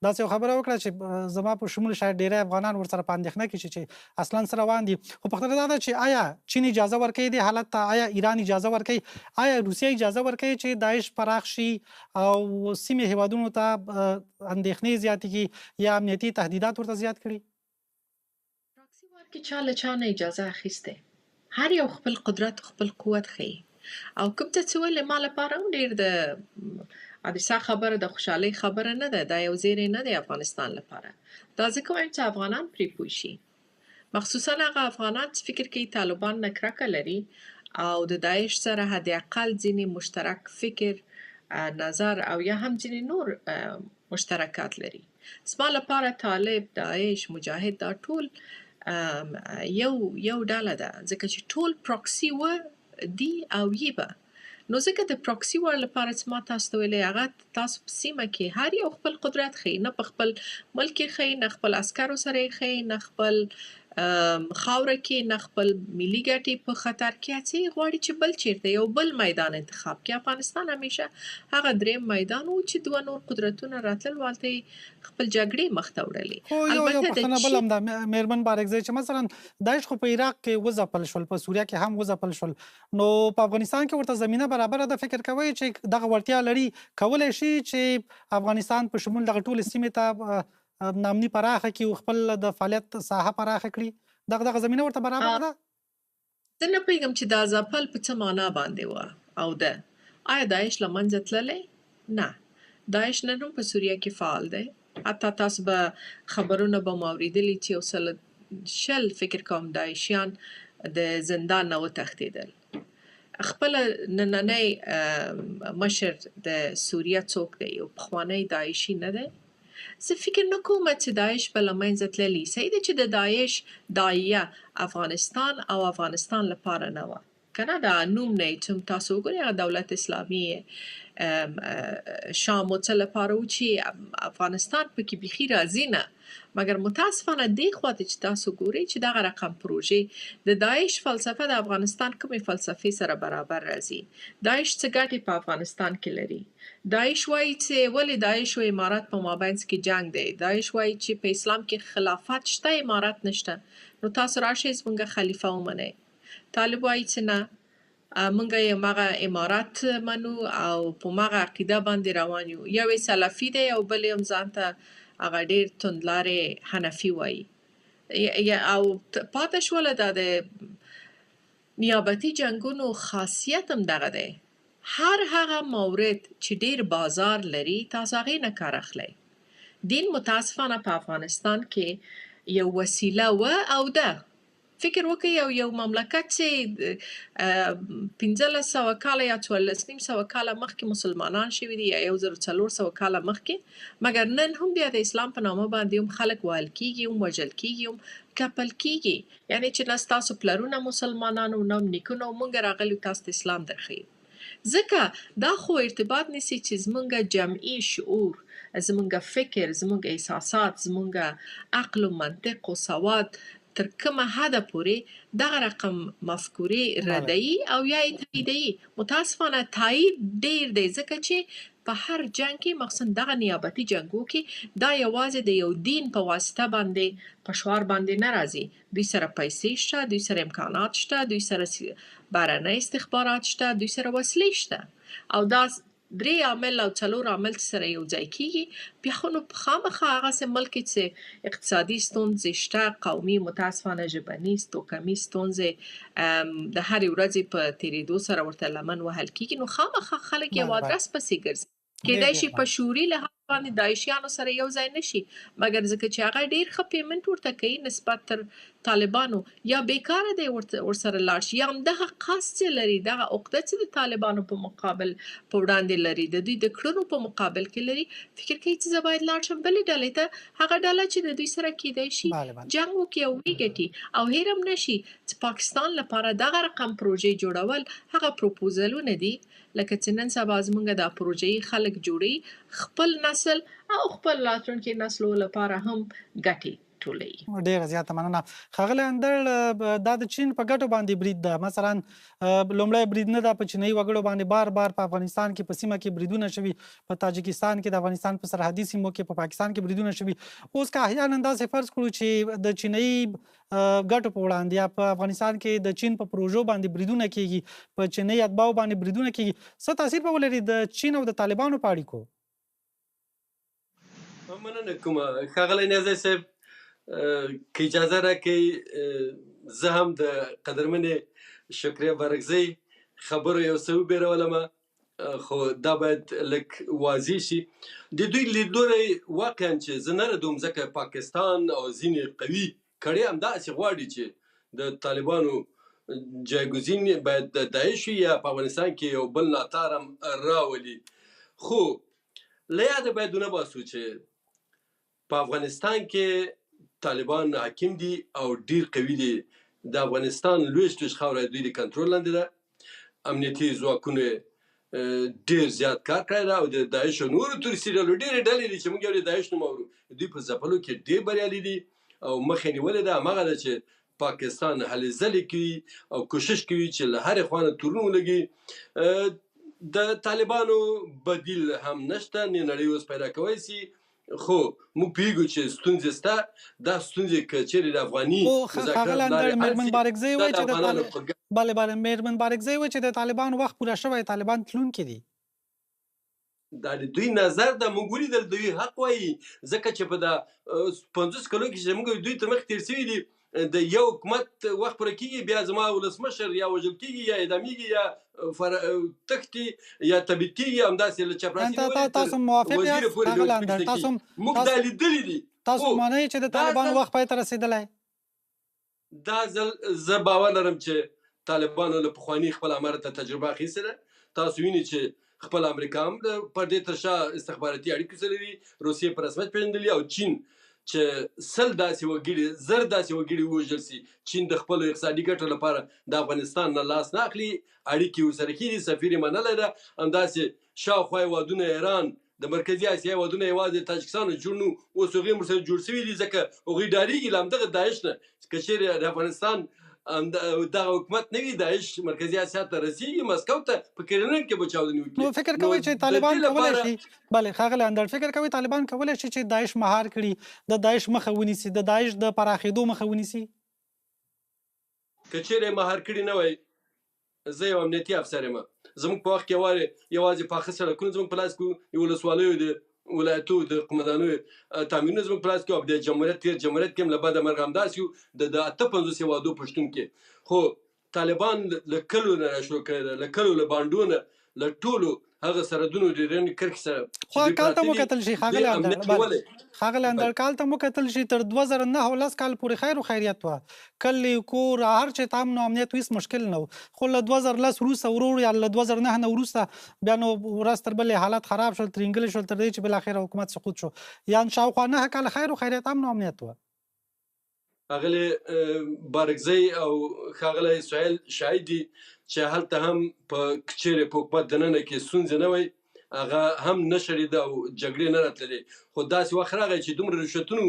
داسې یو خبره وکړه چې زما په شمول شاید ډېری افغانان ورسره په اندېښنه کې شي چې اصلا څه روان دي. خو پوښتنه دا ده چې آیا چین اجازه ورکوي دې حالت ته؟ آیا ایران اجازه ورکوي؟ آیا روسیه اجازه ورکوي چې داعش پراخ شي او سیمې هیوادونو ته اندېښنې زیاتې کړي یا امنیتي تهدیدات ورته زیات کړي؟ پراکسي وار کې چا له چا نه اجازه اخیستی، هر یو خپل قدرت خپل قوت ښیي او کوم څه چې ولې ما لپاره هم ډېر د حادثه خبره د خوشحالۍ خبره نه ده، دا یو زیری نه دی افغانستان لپاره. دا ځکه وایم چې افغانان پرې پوه شي، مخصوصا هغه افغانان چې فکر کوي طالبان نه کرکه لري او د داعش سره حد اقل ځینې مشترک فکر، نظر او یا هم ځینې نور مشترکات لري. زما لپاره طالب، داعش، مجاهد دا ټول یو ډله ده، ځکه چې ټول پراکسي و دي او یې به. نو ځکه د پراکسي وار لپاره چې ما تاسو ته ویلې هغه تاسو په سیمه کې هر یو خپل قدرت ښیي، نه په خپل ملک کې ښیي، نه خپل عسکرو سره یې ښیي، نه خپل خاوره کې، نه خپل ملي ګټې په خطر کې اچوي. غواړي چې بل چیرته یو بل میدان انتخاب کړي. افغانستان همیشه هغه دریم میدان و چې دوه نور قدرتونه راتلل والته خپل جګړې مخ ته وړلې. خو یو پوښتنه بل هم ده میرمن بارکزی چې مثلا داعش خو په عراق کې وځپل شول، په سوریه کې هم وځپل شول، نو په افغانستان کې ورته زمینه برابره ده. فکر کوئ چې دغه وړتیا لري کولی شي چې افغانستان په شمول دغه ټولې سیمې ته نامني پراخه کړي او خپل د فعالیت ساحه پراخه کړي؟ دغه زمینه ورته برابره ده؟ زه نه پوهېږم چې دا ځپل په څه معنا باندې وه او ده. آیا داعش له منځه تللی؟ نه، داعش نن هم په سوریه کې فعال دی. حتی تاسو به خبرونه به مو اورېدلي چې یو څه شل فکر کوم داعشیان د زندان نه وتښتېدل. خپله نننی مشر د سوریه څوک دی؟ یو پخوانی داعشي نه دی. زه فکر نه کوم چې داعش به له منځه تللي. صحیح ده چې د داعش داعیه افغانستان او افغانستان لپاره نه وه، که نه دا نوم نه چې تاسو وګورئ هغه دولت اسلامي شام و څه لپاره و چې افغانستان پکې بیخي راځي نه، مګر متاسفانه دې خواته چې تاسو ګورئ چې دغه رقم پروژې د داعش فلسفه د افغانستان کومې فلسفې سره برابر راځي. داعش څه ګټې په افغانستان کې لري؟ داعش وایي چې ولې داعش او امارات په مابینځ کې جنگ دی. داعش وایي چې په اسلام کې خلافت شته، امارات نشته. نو تاسو راشئ زموږ خلیفه ومنئ. طالب وایي چې نه، موږ یې مغه امارات منو او په مغه عقیده باندې روان یو. یو یې سلفي دی او بل یې هم ځان ته هغه ډېر توندلارې حنفي وایي. او پاتې شوله دا د نیابتي جنګونو خاصیت هم دغه دی. هر هغه مورد چې ډېر بازار لري تاسو هغې نه کار اخلئ. دین متاسفانه په افغانستان کې یو وسیله و او ده. فکر وکړئ یو مملکت چې 1500 کاله یا 1400 کاله مخکې مسلمانان شوي دي یا 1400 کاله مخکې، مګر نن هم بیا د اسلام په نامه باندې هم خلک وهل کېږي، هم وژل کېږي، هم کپل کېږي. یعنې چې نه ستاسو پلرونه مسلمانان او نه هم نیکونه او موږ راغلي تاسو ته اسلام درښیو. ځکه دا خو ارتباط نیسي چې زموږ جمعي شعور، زموږ فکر، زموږ احساسات، زموږ عقل و منطق و سواد تر کومه حده پورې دغه رقم مفکورې ردوي او یا یې تاییدوي. متاسفانه تایید ډېر دی ځکه چې په هر جنګ کې مخصوصا دغه نیابتي جنګو کې دا یوازې د یو دین په واسطه باندې په شعار باندې نه راځي. دوی سره پیسې شته، دوی سره امکانات شته، دوی سره بهرنی استخبارات شته، دوی سره وسلې شته او دا 3 عامل او 4 عامل سره یو ځای کېږي. بیا خو نو خامخا هغسې ملک کې چې اقتصادي ستونزې شته، قومي متاسفانه ژبني توکمي ستونزې د هرې ورځې په تېرېدو سره ورته لمن وهل کېږي، نو خامخا خلک یو ادرس پسې ګرځي. کېدای شي په شعوري لحاظ باندې داعشیانو سره یو ځای نشي، مګر ځکه چې هغه ډېر ښه پیمنټ ورته کوي نسبت تر طالبانو، یا بیکاره دی ورسره لاړ شي، یا همدغه قصد چې لري، دغه عقده چې د طالبانو په مقابل په وړاندې لري، د دوی د کړنو په مقابل کې لري، فکر کوي چې زه باید لاړ شم بلې ډلې ته، هغه ډله چې د دوی سره کېدای شي جنګ وکړي او وګټي. او هېر هم نشي چې پاکستان لپاره دغه رقم پروژې جوړول هغه پروپوزلونه دي لکه چې نن سبا زموږ دا پروژې خلک جوړي، خپل نسل او خپل راتلونکي نسلو لپاره هم ګټي ټولوي. ډېره زیاته مننه. ښاغلی اندړ، دا د چین په ګټو باندې برید ده. مثلا لومړی برید نه ده په چینایي وګړو باندې، بار بار په افغانستان کې په سیمه کې بریدونه شوي، په تاجکستان کې د افغانستان په سرحدي سیمو کې، په پاکستان کې بریدونه شوي. اوس که احیانا داسې فرض کړو چې د چینایي ګټو په وړاندې یا په افغانستان کې د چین په پروژو باندې بریدونه کېږي، په چینایي اتباعو باندې بریدونه کېږي، څه تاثیر به ولري د چین او د طالبانو په اړیکو؟ مننه کوم ښاغلی نیازی صاحب، که اجازه راکړئ زه هم د قدرمنې شکریه بارکزۍ خبرو یو څه وبېرولم، خو دا باید لږ واضح شي. د دوی لیدلوری واقعا چې زه نه ردوم، ځکه پاکستان او ځینې قوي کړۍ همداسې غواړي چې د طالبانو جایګزین باید د داعش وي یا په افغانستان کې یو بل ناتار هم راولي. خو له یاده باید ونه باسو چې په افغانستان کې طالبان حاکم دي او ډیر قوي دي. د افغانستان لویشت خاوره دوی د کنټرول لاندې ده. امنیتي ځواکونو ډیر زیات کار کړی ده او د داعش او نورو تروریستي ډلو ډېرې ډلې دي چې موږ یو د داعش نوم اورو، دوی په ځپلو کې ډېر بریالي دي او مخه نیولې ده. هماغه ده چې پاکستان هلې ځلې کوي او کوشش کوي چې له هرې خوا نه تورونه ولګي. د طالبانو بدیل هم نشته، نه نړۍ اوس پیدا کولی شي، خو موږ پوهېږو چې ستونزې شته. دا ستونزې که چېرې د افغاني ښاغلی اندړ، میرمن بارکزۍ وایي چې د طالبانو وخت پوره شوی، طالبان تلونکي دي. دا د دوی نظر ده، موږ ولیدل دوی حق وایي، ځکه چې په دا 50 کلو کې چې موږ دوی تر مخ تېر شوي دي، د یو حکومت وخت پوره کېږي، بیا زما ولسمشر یا وژل کېږي یا اعدامېږي یا تښتي یا تبعید کېږي، همداسې له چپړاسي تاسو موافق یاست ښاغلی اندړ؟ موږ دا لیدلي دي. تاسو منئ چې د طالبانو وخت پای ته رسېدلی؟ دا ځل زه باور لرم چې طالبانو له پخواني خپل امر ته تجربه اخیستې ده. تاسو وینئ چې خپل امریکا هم د پردې تر شا استخباراتي اړیکې سره لري، روسیې په رسمیت پېژندلي، او چین چې 100 داسې وګړي 1000 داسې وګړي ووژل شي، چین د خپلو اقتصادي ګټو لپاره د افغانستان نه لاس نه اخلي، اړیکې ورسره ښې دي، سفیر یې منلی ده. همداسې شاوخوا هېوادونه ایران د مرکزي اسیا هېوادونه یوازې تاجکستان جوړ نه اوس هغوی هم ورسره جوړ شوي دي ځکه هغوی ډارېږي له همدغه داعش نه که چېرې د افغانستان دغه حکومت نه وي داعش مرکزي اسیا ته رسېږي مسکو ته په کرنل کې به چاودنې وکړي. نو فکر کوئ چې طالبان کولی شي بلې ښاغلی اندړ فکر کوئ طالبان کولی شي چې داعش مهار کړي د داعش مخه ونیسي د داعش د پراخېدو مخه ونیسي؟ که چېرې مهار کړي نه وای زه یو امنیتي افسر یم زموږ په وخت کې یوازې پاخه سړکونه زموږ په لاس کې یو ولسوالیو د ولایتو د قومندانیو تامینونه زموږ په لاس کې او د جمهوریت تېر جمهوریت کې هم له بده مرغه همداسې یو د 58 هېوادو په شتون کې خو طالبان له کلو نه راشروع کړی ده له کلو له بانډو نه له ټولو هغه سرحدونو د رنګ کرښې سره خو کال ته وکتل شي ښاغلی اندړ کال ته وکتل شي تر 2009 کال پورې خیر و خیریت وه کلی کور هر چې ته امن او امنیت هېڅ مشکل نه و خو له 2010 وروسته ورور یا له 2009 نه وروسته بیا نو ورځ تر بلې حالات خراب شول ترینګلې شول تر دې چې بالاخره حکومت سقوط شو یعنې شاوخوا 9 کاله خیر و خیریت امن او امنیت وه. ښاغلی بارکزی او ښاغلی سهیل شاهد دي چې هلته هم په چېرې په حکومت دننه کې ستونزې نه وی هغه هم نه شړېده او جګړې نه راتللې خو داسې وخت راغی چې دومره رشوتونه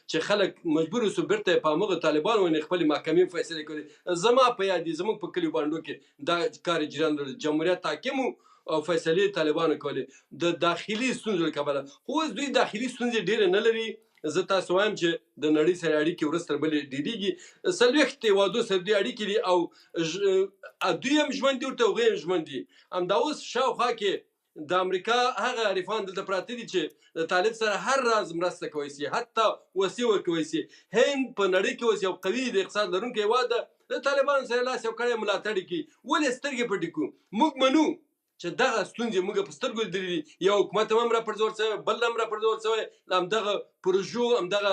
چې خلک مجبور اوسو بیرته په همغه طالبانو باندې خپلې محکمې فیصلې کړې. زما په یاد دي زموږ په کلیو بانډو کې دا کار جریان درلود جمهوریت حاکم او فیصلې طالبانو کولې د داخلي ستونزو له کبله خو اوس دوی داخلي ستونزې ډېرې نه لري. زه تاسو وایم چې د نړۍ سره اړیکې ورځ تر بلې ډېرېږي 40 هېوادو سره دوی اړیکې دي او دوی هم ژمن دي ورته هغوی هم ژمن دي همدا اوس شاوخوا کې د امریکا هغه عارفان دلته پراته دي چې د طالب سره هر راز مرسته کولی شي حتی وسیع ورکولی شي. هند په نړۍ کې اوس یو قوي د اقتصاد لرونکی هېواد ده د طالبانو سره لاس یو کړی ملاتړ یې کوي ولې سترګې پټې کړو موږ منو چې دغه ستونزې موږ په سترګو لیدلې دي یو حکومت هم راپرځول شوی بل هم راپرځول شوی له همدغه پروژو همدغه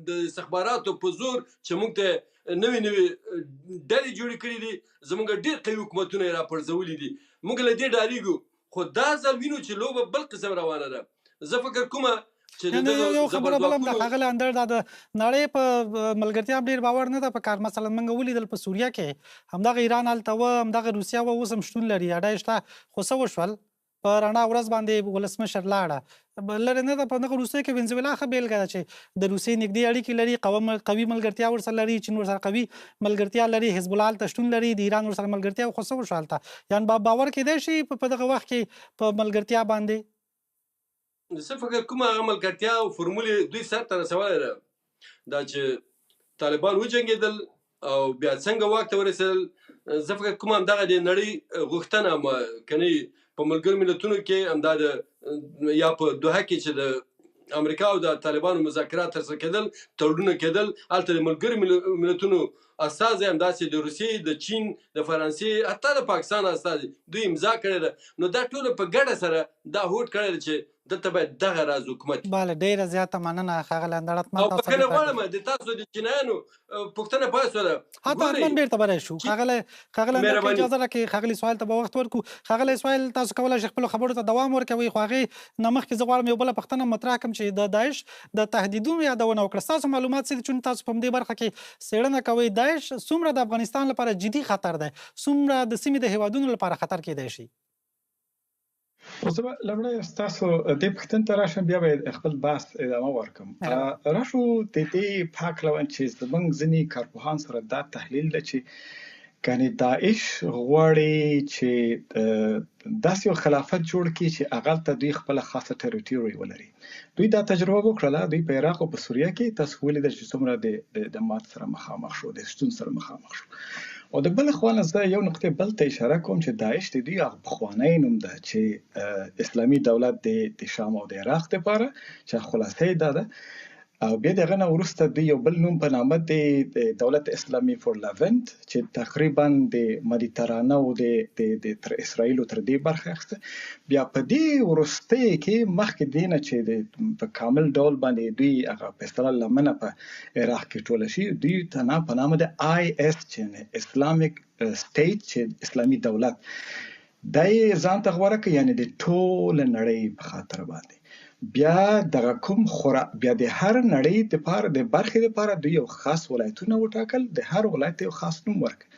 د استخباراتو په زور چې موږ ته نوې ډلې جوړې کړي دي زموږ ډېر قوي حکومتونه یې راپرځولي دي موږ له دې ډارېږو خو دا ځل وینو چې لوبه بل قسم روانه ده. زه فکر کومه یو خبره بل هم ده ښاغلی اندړ دا د نړۍ په ملګرتیا هم ډېر باور نه ده په کار مثلا موږ ولیدل په سوریه کې همدغه ایران هلته وه همدغه روسیه وه اوس هم شتون لري اډه شته خو څه وشول په رڼا ورځ باندې ولسمشر لاړه لرې نه ده په دغه روسیې کې وینزویلا ښه بیلګه ده چې د روسیې نږدې اړیکې لري قوي ملګرتیا ورسره لري چین ورسره قوي ملګرتیا لري حزب الله هلته شتون لري د ایران ورسره ملګرتیا خو څه وشو هلته یعنې باور کیدای شي په دغه وخت کې په ملګرتیا باندې زه فکر کوم هغه ملګرتیا او فورمولې دوی سر ته رسولی ده دا چې طالبان وجنګېدل او بیا څنګه واک ته ورسېدل زه فکر کوم همدغه د نړۍ غوښتنه کنی په ملګرو ملتونو کې همدا د یا په دوحه کې چې د امریکا او د طالبانو مذاکرات ترسره کېدل تړونونه کېدل هلته د ملګرو ملتونو استازي همداسې د روسیې د چین د فرانسې حتی د پاکستان استازي دوی امضا کړې ده نو دا ټوله په ګډه سره دا هوډ کړی ده چې دلته باید دغه راز حکومت بله ډېره زیاته مننه ښاغلی اندړ او بخښنه غواړم د تاسو د چینایانو پوښتنه پاسوله حتمن بیرته به راشو ښاغلی اندړ که اجازه راکړئ ښاغلي سهیل ته به وخت ورکړو ښاغلی سهیل تاسو کولی شئ خپلو خبرو ته دوام ورکوئ خو هغې نه مخکې زه غواړم یو بله پوښتنه مطرح کړم چې د داعش د تهدیدونو یادونه وکړه ستاسو معلومات څه دي چون تاسو په همدې برخه کې څېړنه کوئ داعش څومره د افغانستان لپاره جدي خطر دی څومره د سیمې د هېوادونو لپاره خطر کیدای شي؟ زه به لومړی ستاسو دې پوښتنې ته راشم بیا به خپل بحث ادامه ورکړم راشو د دې په هکله چې زموږ ځینې کارپوهان سره دا تحلیل ده چې کنې داعش غواړي چې داسې یو خلافت جوړ کړي چې هغلته دوی خپله خاصه ټریټوري ولري دوی دا تجربه وکړله دوی په عراق او په سوریه کې تاسو ولیدل چې څومره د مات سره مخامخ شو د شتون سره مخامخ شو او د بل خوا نه زه یو نقطې بل ته اشاره کوم چې داعش د دوی هغه پخوانی نوم ده چې اسلامي دولت د شام او د عراق دپاره چې خلاصه یې دا ده او بیا دغه نه وروسته د یو بل نوم په نامه د دولت اسلامي فور لوینت چې تقریبا د مدیترانه او د تر اسرائیل تر دې برخه اخته بیا په دې وروستۍ کې مخکې دی نه چې په کامل ډول باندې دوی هغه فیصله لمنه په عراق کې ټوله شي دوی ته په نامه د IS چې اسلامیک سټیټ چې اسلامي دولت دا یې ځان ته غوره کړ یعنې د ټول نړۍ په خاطر باندې بیا دغه کوم بیا د هر نړۍ دپاره د برخې دپاره دوی یو خاص ولایتونه وټاکل د هر ولایت یو خاص نوم ورکړ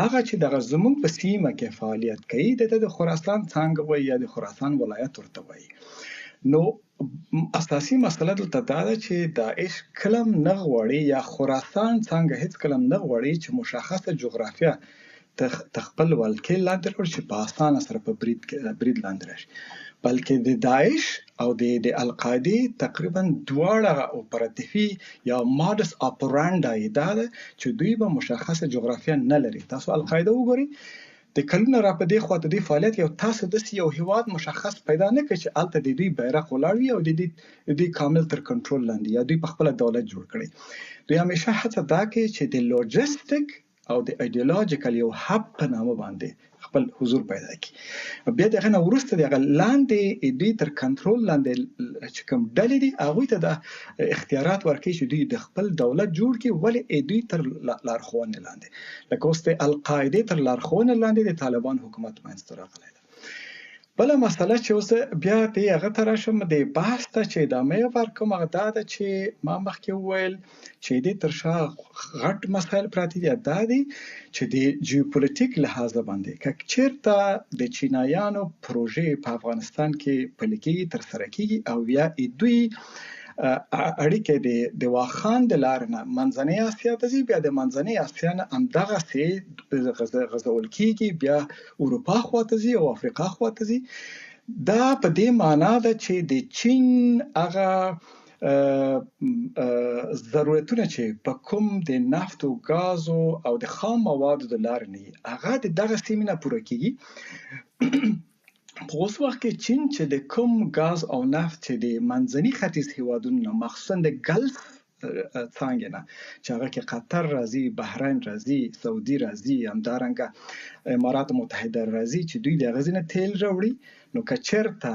هغه چې دغه زموږ په سیمه کې فعالیت کوي د خراسان څانګه وایي یا د خراسان ولایت ورته وایي نو اساسي مسله دلته دا ده چې داعش کلم نه غواړي یا خراسان څنګه هیڅ کلم نه غواړي چې مشخصه جغرافیه تخپل ولکې لاندې راوړي چې په اسانه سره په برید لاندې راشي، بلکې د داعش او د القاعده تقریبا دواړه اپراتیفي یا ماډس اپرانډای دا ده چې دوی به مشخصه جغرافیه نه لري. تاسو القاعده وګورئ د کلونو را په دې خواته د فعالیت یو تاسو د یو هیواد مشخص پیدا نه کړي چې الته د دوی بیرغ ولاړ وي او د دوی کامل تر کنټرول لاندې یا دوی په خپل دولت جوړ کړي. دوی همیشه هڅه دا کوي چې د لوجستیک او د ایډیولوژیکل یو هب په نامه باندې خپل حضور پیدا کړي. بیا دغه نه وروسته دغه لاندې دوی تر کنټرول لاندې چې کوم ډلې دي هغوی ته د اختیارات ورکړي چې دوی د خپل دولت جوړ کړي، ولې دوی تر لارښوونې لاندې، لکه اوس د القاعده تر لارښوونې لاندې د طالبان حکومت منځته راغلی ده. بله مسله چې اوس بیا د هغه ته راشم د بحث ته چې ادامه ورکوم هغه دا ده چې ما مخکې وویل چې دې تر شا غټ مسایل پراته دي، دا دي چې د جیوپولیټیک لحاظه باندې که چیرته د چینایانو پروژې په افغانستان کې پلي کېږي ترسره کېږي او یا دوی اړیکې د واخان د لارې نه منځنۍ اسیا ته ځي، بیا د منځنۍ اسیا نه همدغسې غځول کېږي بیا اروپا خواته ځي او افریقا خواته ځي. دا په دې معنا ده چې د چین هغه ضرورتونه چې په کوم د نفت او ګازو او د خام موادو د لارې نه هغه د دغه سیمې نه پوره کېږي. په اوس وخت کې چین چې د کوم ګاز او نفت چې د منځني ختیځ هیوادونو مخصوصا د ګلف څانګې نه چې هغه کې قطر راځي، بحرین راځي، سعودي راځي، همدارنګه امارات متحده راځي چې دوی د هغه ځای نه تیل راوړي، نو که چیرته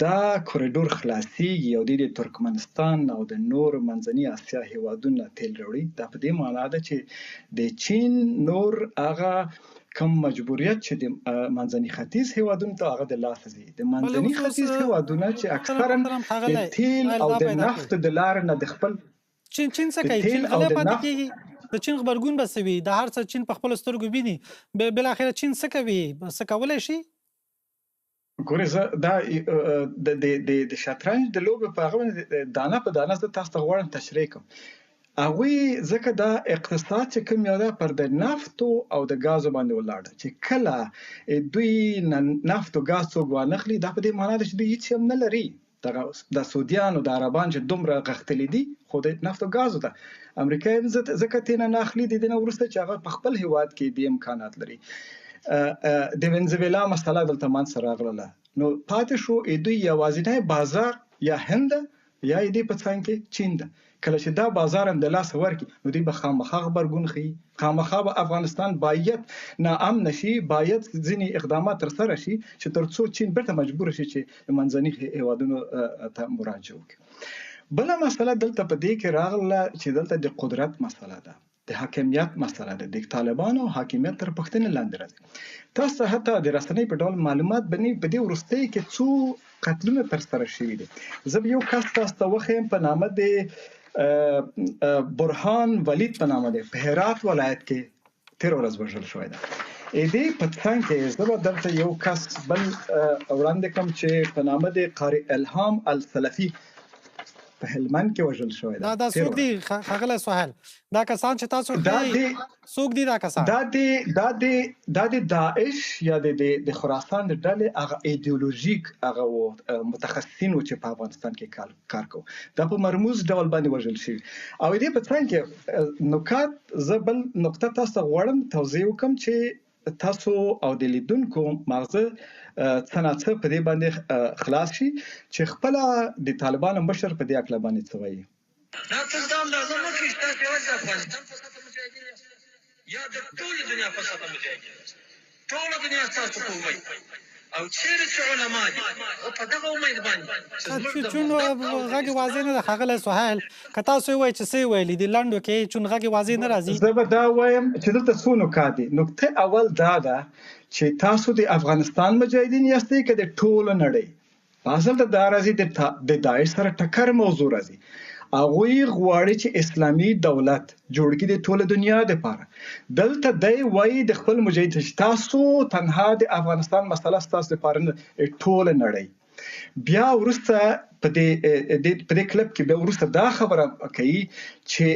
دا کوریډور خلاصیږي او د ترکمنستان او د نور منځني اسیا هیوادونو تیل راوړي، دا په دې معنا ده چې د چین نور هغه کوم مجبوریت چې د منځني ختیځ هیوادونو ته هغه د لاسه ځي. د منځني ختیځ هیوادونه چې اکثرا د تیل او د نفت د لارې نه د خپل چین څه کوي؟ چین غلی پاتې کېږي، د چین غبرګون به څه وي؟ د هر څه چین په خپلو سترګو ویني، بالاخره چین څه کوي؟ څه کولی شي؟ ګورې زه دا د شطرنج د لوبې په هغه باندې دانه په دانه زه تاسو ته غواړم تشریح کړم. هغوی ځکه دا اقتصاد چې کوم یو ده پر د نفتو او د ګازو باندې ولاړ ده، چې کله دوی نفت او ګاز څوک وانخلي دا په دې معنا ده چې دوی هیڅ هم نه لري. د سعودیان او د عربان چې دومره غښتلي دي خو د نفت او ګازو ته امریکا هم ځکه ترې نه اخلي، د دې نه وروسته چې هغه په خپل هیواد کې د امکانات لري. د وینزویلا مسله دلته منځته راغله، نو پاتې شو دوی یوازینی بازار یا هند یا دې په څنګ کې چین ده. کله چې دا بازار هم د لاسه ورکړي نو دوی به خامخا غبرګون ښیي، خامخا به افغانستان باید ناامن شي، باید ځینې اقدامات ترسره شي چې تر څو چین بیرته مجبور شي چې منځني هیوادونو ته مراجعه وکړي. بله مسله دلته په دې کې راغله چې دلته د قدرت مسله ده، د حاکمیت مسله ده، د طالبانو حاکمیت تر پوښتنې لاندې راځي. تاسو حتی د رسنۍ په ډول معلومات بنئ په دې وروستۍ کې څو قتلونه ترسره شوي دي. زه یو کس تاسو ته وښیم په نامه د برهان ولید په نامه دی، په هرات ولایت کې تیر ورځ وژل شوی ده. دې په څنګ کې زه به دلته یو کس بل وړاندې کوم چې په نامه دی قاری الهام السلفي په هلمند کې وژل شوی ده. دا څوک دي ښاغلی سهیل؟ دا کسان چې تاسو څوک دي دا کسان؟ دا د داعش یا د خراسان د ډلې هغه ایدیولوژیک هغه متخصصین چې په افغانستان کې کار کوي، دا په مرموز ډول باندې وژل شوي. او دې په څنګ کې نکات زه بل نقطه تاسو ته غواړم توضیح وکړم چې تاسو او د لیدونکو مغزه څه ناڅه په دې باندې خلاص شي چې خپل د طالبانو مشر په دې اړه باندې څه وایي. دا څه ډول لازم نه کیږي چې د افغانستان په سطح مجاهدین یا د ټول دنیا په سطح مجاهدین ټول دنیا تاسو کوی او چیرې چې علما دي او په دغه امید باندې چون غږ واضح نه ده ښاغلی سهیل، که تاسو یې وایئ چې څه یې ویلي دي لنډو کې چون غږ واضح نه راځي. زه به دا وایم چې دلته څو نکات دي. نکته اول دا ده چې تاسو د افغانستان مجاهدین یاستئ که د ټولو نړۍ؟ اصل ته دا راځي د داعش سره ټکر موضوع راځي. هغوی غواړي چې اسلامي دولت جوړ کړي د ټوله دنیا دپاره. دلته دی وایي د خپل مجاهد چې تاسو تنها د افغانستان مسله ستاسو دپاره نه، ټوله نړۍ. بیا ورسته په دې کلب کې بیا ورسته دا خبره کوي چې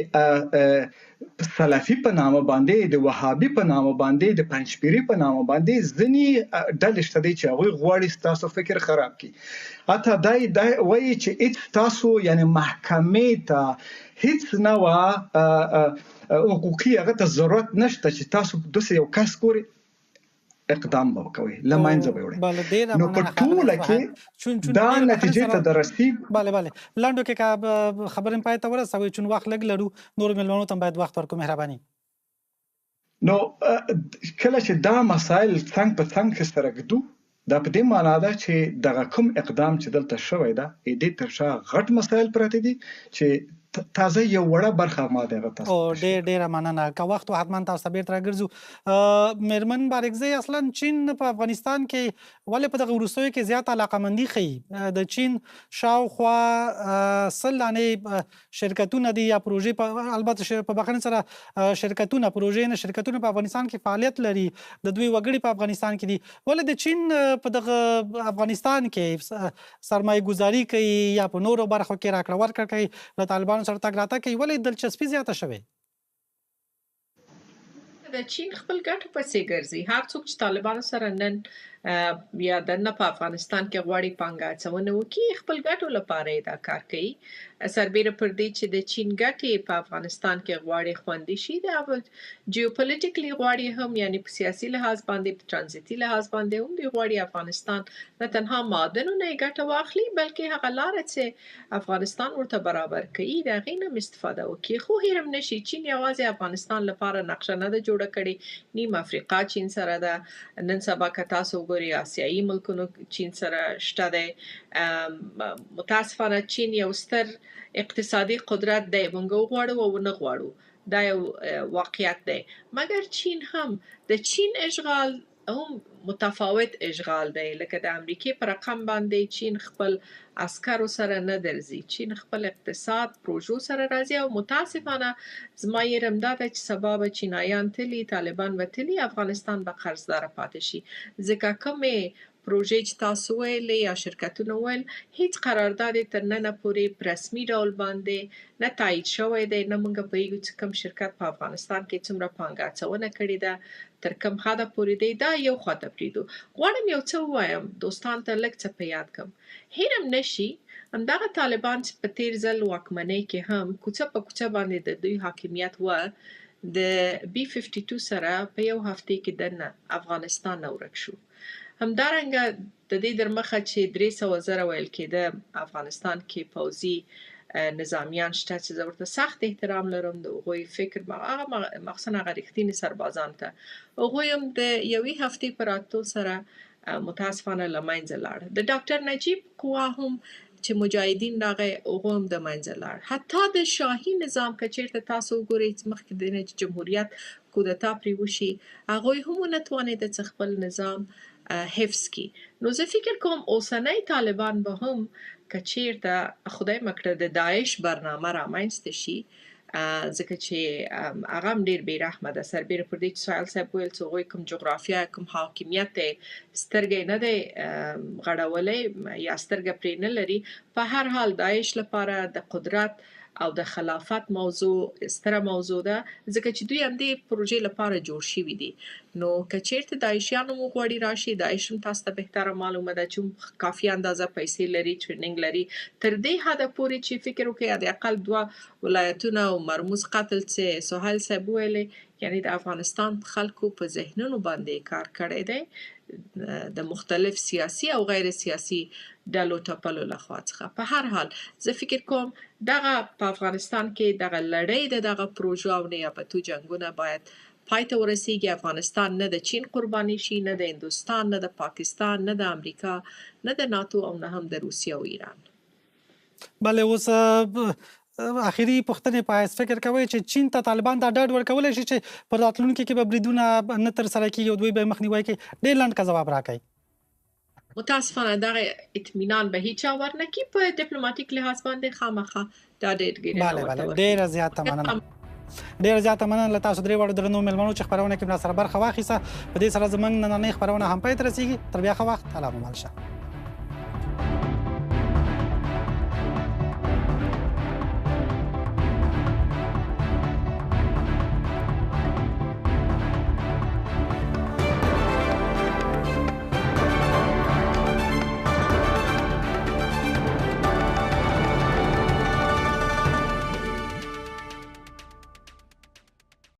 سلفي په نامه باندې د وهابي په نامه باندې د پنځپيري په نامه باندې ځنی ډلې شته دي چې هغه غواړي تاسو فکر خراب کړي اته دای وایي چې هیڅ تاسو یعنی محکمې ته هیڅ نوع حقوقي هغه ته ضرورت نشته چې تاسو د یو کس ګوري اقدام وکوي لمانځه به وړي نو په ټوله کې دا نتیجې ته درسي بله لاندو کې کا خبرم پای ته ورسوي چې وخت لګ لرو نور ملمنو ته باید وخت ورکو مهرباني نو کله چې دا مسائل څنګه په څنګه سره ګدو دا په دې معنی ده چې دغه کوم اقدام چې دلته شوی ده دې تر شا غټ مسائل پراته دي چې تازه یو وړه برخه ما دغه تاسو او ډېر مننه که وخت حتما تاسو بیرته راګرځو میرمن بارکزی اصلا چین په افغانستان کې ولې په دغه وروستیو کې زیات علاقمندي ښیي د چین شاوخوا سلانه شرکتونه دي یا پروژې البته په بخښنې سره شرکتونه په افغانستان کې فعالیت لري د دوی وګړي په افغانستان کې دي ولې د چین په دغه افغانستان کې سرمایه گذاري کوي یا په نورو برخو کې راکړه ورکړه کوي له طالبانو سره تګ راتګ کوي ولې دلچسپي زیاته شوې د چین خپل ګټو پسې ګرځي هر څوک چې طالبانو سره نن یا دنه په افغانستان کې غواړي پانګه اچونه وکړي خپل ګټو لپاره دا کار کوي سربیره پر دې چې د چین ګټې په افغانستان کې غواړي خوندي شي د جیوپولیټیکلی غواړي هم یعنی په سیاسي لحاظ باندې په ترانزیتي لحاظ باندې هم دی غواړي افغانستان نه تنها معدنونه یې ګټه واخلي بلکې هغه لاره چې افغانستان ورته برابر کوي د هغې نه استفاده وکړي خو هېرم نشي چین یوازې افغانستان لپاره نقشه نه ده جوړه کړې نیم افریقا چین سره ده نن سبا که تاسو ګوري آسیایي ملکونو چین سره شته دی متاسفانه چین یو ستر اقتصادي قدرت دی موږ غواړو او نه غواړو دا یو واقعیت دی مګر چین هم د چین اشغال هم متفاوت اشغال دی لکه د امریکای په رقم باندې چین خپل عسکرو سره نه درځي چین خپل اقتصاد پروژو سره راځي او متاسفانه زما یې رمدا ده چې سبا به چینایان تلي طالبان به تلي افغانستان به قرضدار پاتې شي ځکه کومې پروژې چې تاسو ویلې یا شرکتونه ویل هیڅ قرارداد تر ننه پورې په رسمي ډول باندې نه تایید شوی دی نه موږ پوهیږو چې کوم شرکت په افغانستان کې څومره پانګه اچونه کړې ده تر کوم حده پورې دی دا یو خواته پرېږدو غواړم یو څه ووایم دوستان ته لږ څه په یاد کړم هېرم نشي همدغه طالبان چې په تیر ځل واکمنۍ کې هم کوڅه په کوڅه باندې د دوی حاکمیت و د B-52 سره په یو هفته کې دننه افغانستان نه ورک شو همدارنګه د دې درمخه چې 300 زره ویل کېده افغانستان کې پوځي نظامیان شته چې زه ورته سخت احترام لرم د هغوی فکر هغه مخصوصا هغه رښتیني سربازان ته هغوی هم د یوې هفتې په راتلو سره متاسفانه له منځه لاړ د ډاکټر نجیب قوا هم چې مجاهدین راغی هغه هم د منځه لاړ حتی د شاهي نظام که چېرته تاسو وګورئ مخکې د جمهوریت کودتا پرې وشي هغوی هم ونه توانېده چې خپل نظام حفظ کی نو زه فکر کوم اوسنۍ طالبان به هم که چېرته خدای مکړه د داعش برنامه رامنځته شي ځکه چې هغه هم ډېر بېرحمه ده سربیره پر دې چې سهیل صاحب ویل چې هغوی کوم جغرافیه کوم حاکمیت دی سترګې نه دی غړولی یا سترګه پرې نه لري په هر حال داعش لپاره د قدرت او د خلافت موضوع ستره موضوع ده ځکه چې دوی همدې پروژې لپاره جوړ شوي دي نو که چېرته داعشیان هم وغواړي راشي داعش هم تاسو ته بهتره معلومه ده چې کافي اندازه پیسې لري ټریننګ لري تر دې حده پورې چې فکر وکړئ د اقل 2 ولایتونه او مرموز قتل چې سهیل صاحب ویلې یعنی د افغانستان خلکو په ذهنونو باندې کار کړی دی د مختلف سیاسي او غیر سیاسي ډلو ټپلو لخوا څخه په هر حال زه فکر کوم دغه په افغانستان کې دغه لړۍ د دغه پروژو او نیابتو جنګونه باید پای ته ورسیږي افغانستان نه د چین قرباني شي نه د هندوستان نه د پاکستان نه د امریکا نه د ناتو او نه هم د روسیه او ایران بله اوس اخیری پوښتنې په حیث فکر کوئ چې چین ته طالبان دا ډاډ ورکولی شي چې په راتلونکي کې به بریدونه نه ترسره کېږي او دوی به مخنیوی کوي ډېر لنډ که ځواب راکړئ متاسفانه دغه اطمینان به هیچا ورنکړي په ډیپلوماټیک لحاظ باندې خامخا دا ډېر ګیرنه ډېره زیاته مننه ډېره زیاته مننه له تاسو درې واړو درنو مېلمنو چې خپرونه کې ملا سره برخه واخیسته په دې سره زموږ نننۍ خپرونه هم پای ته رسیږي تر بیا ښه وخت الله مو مل شه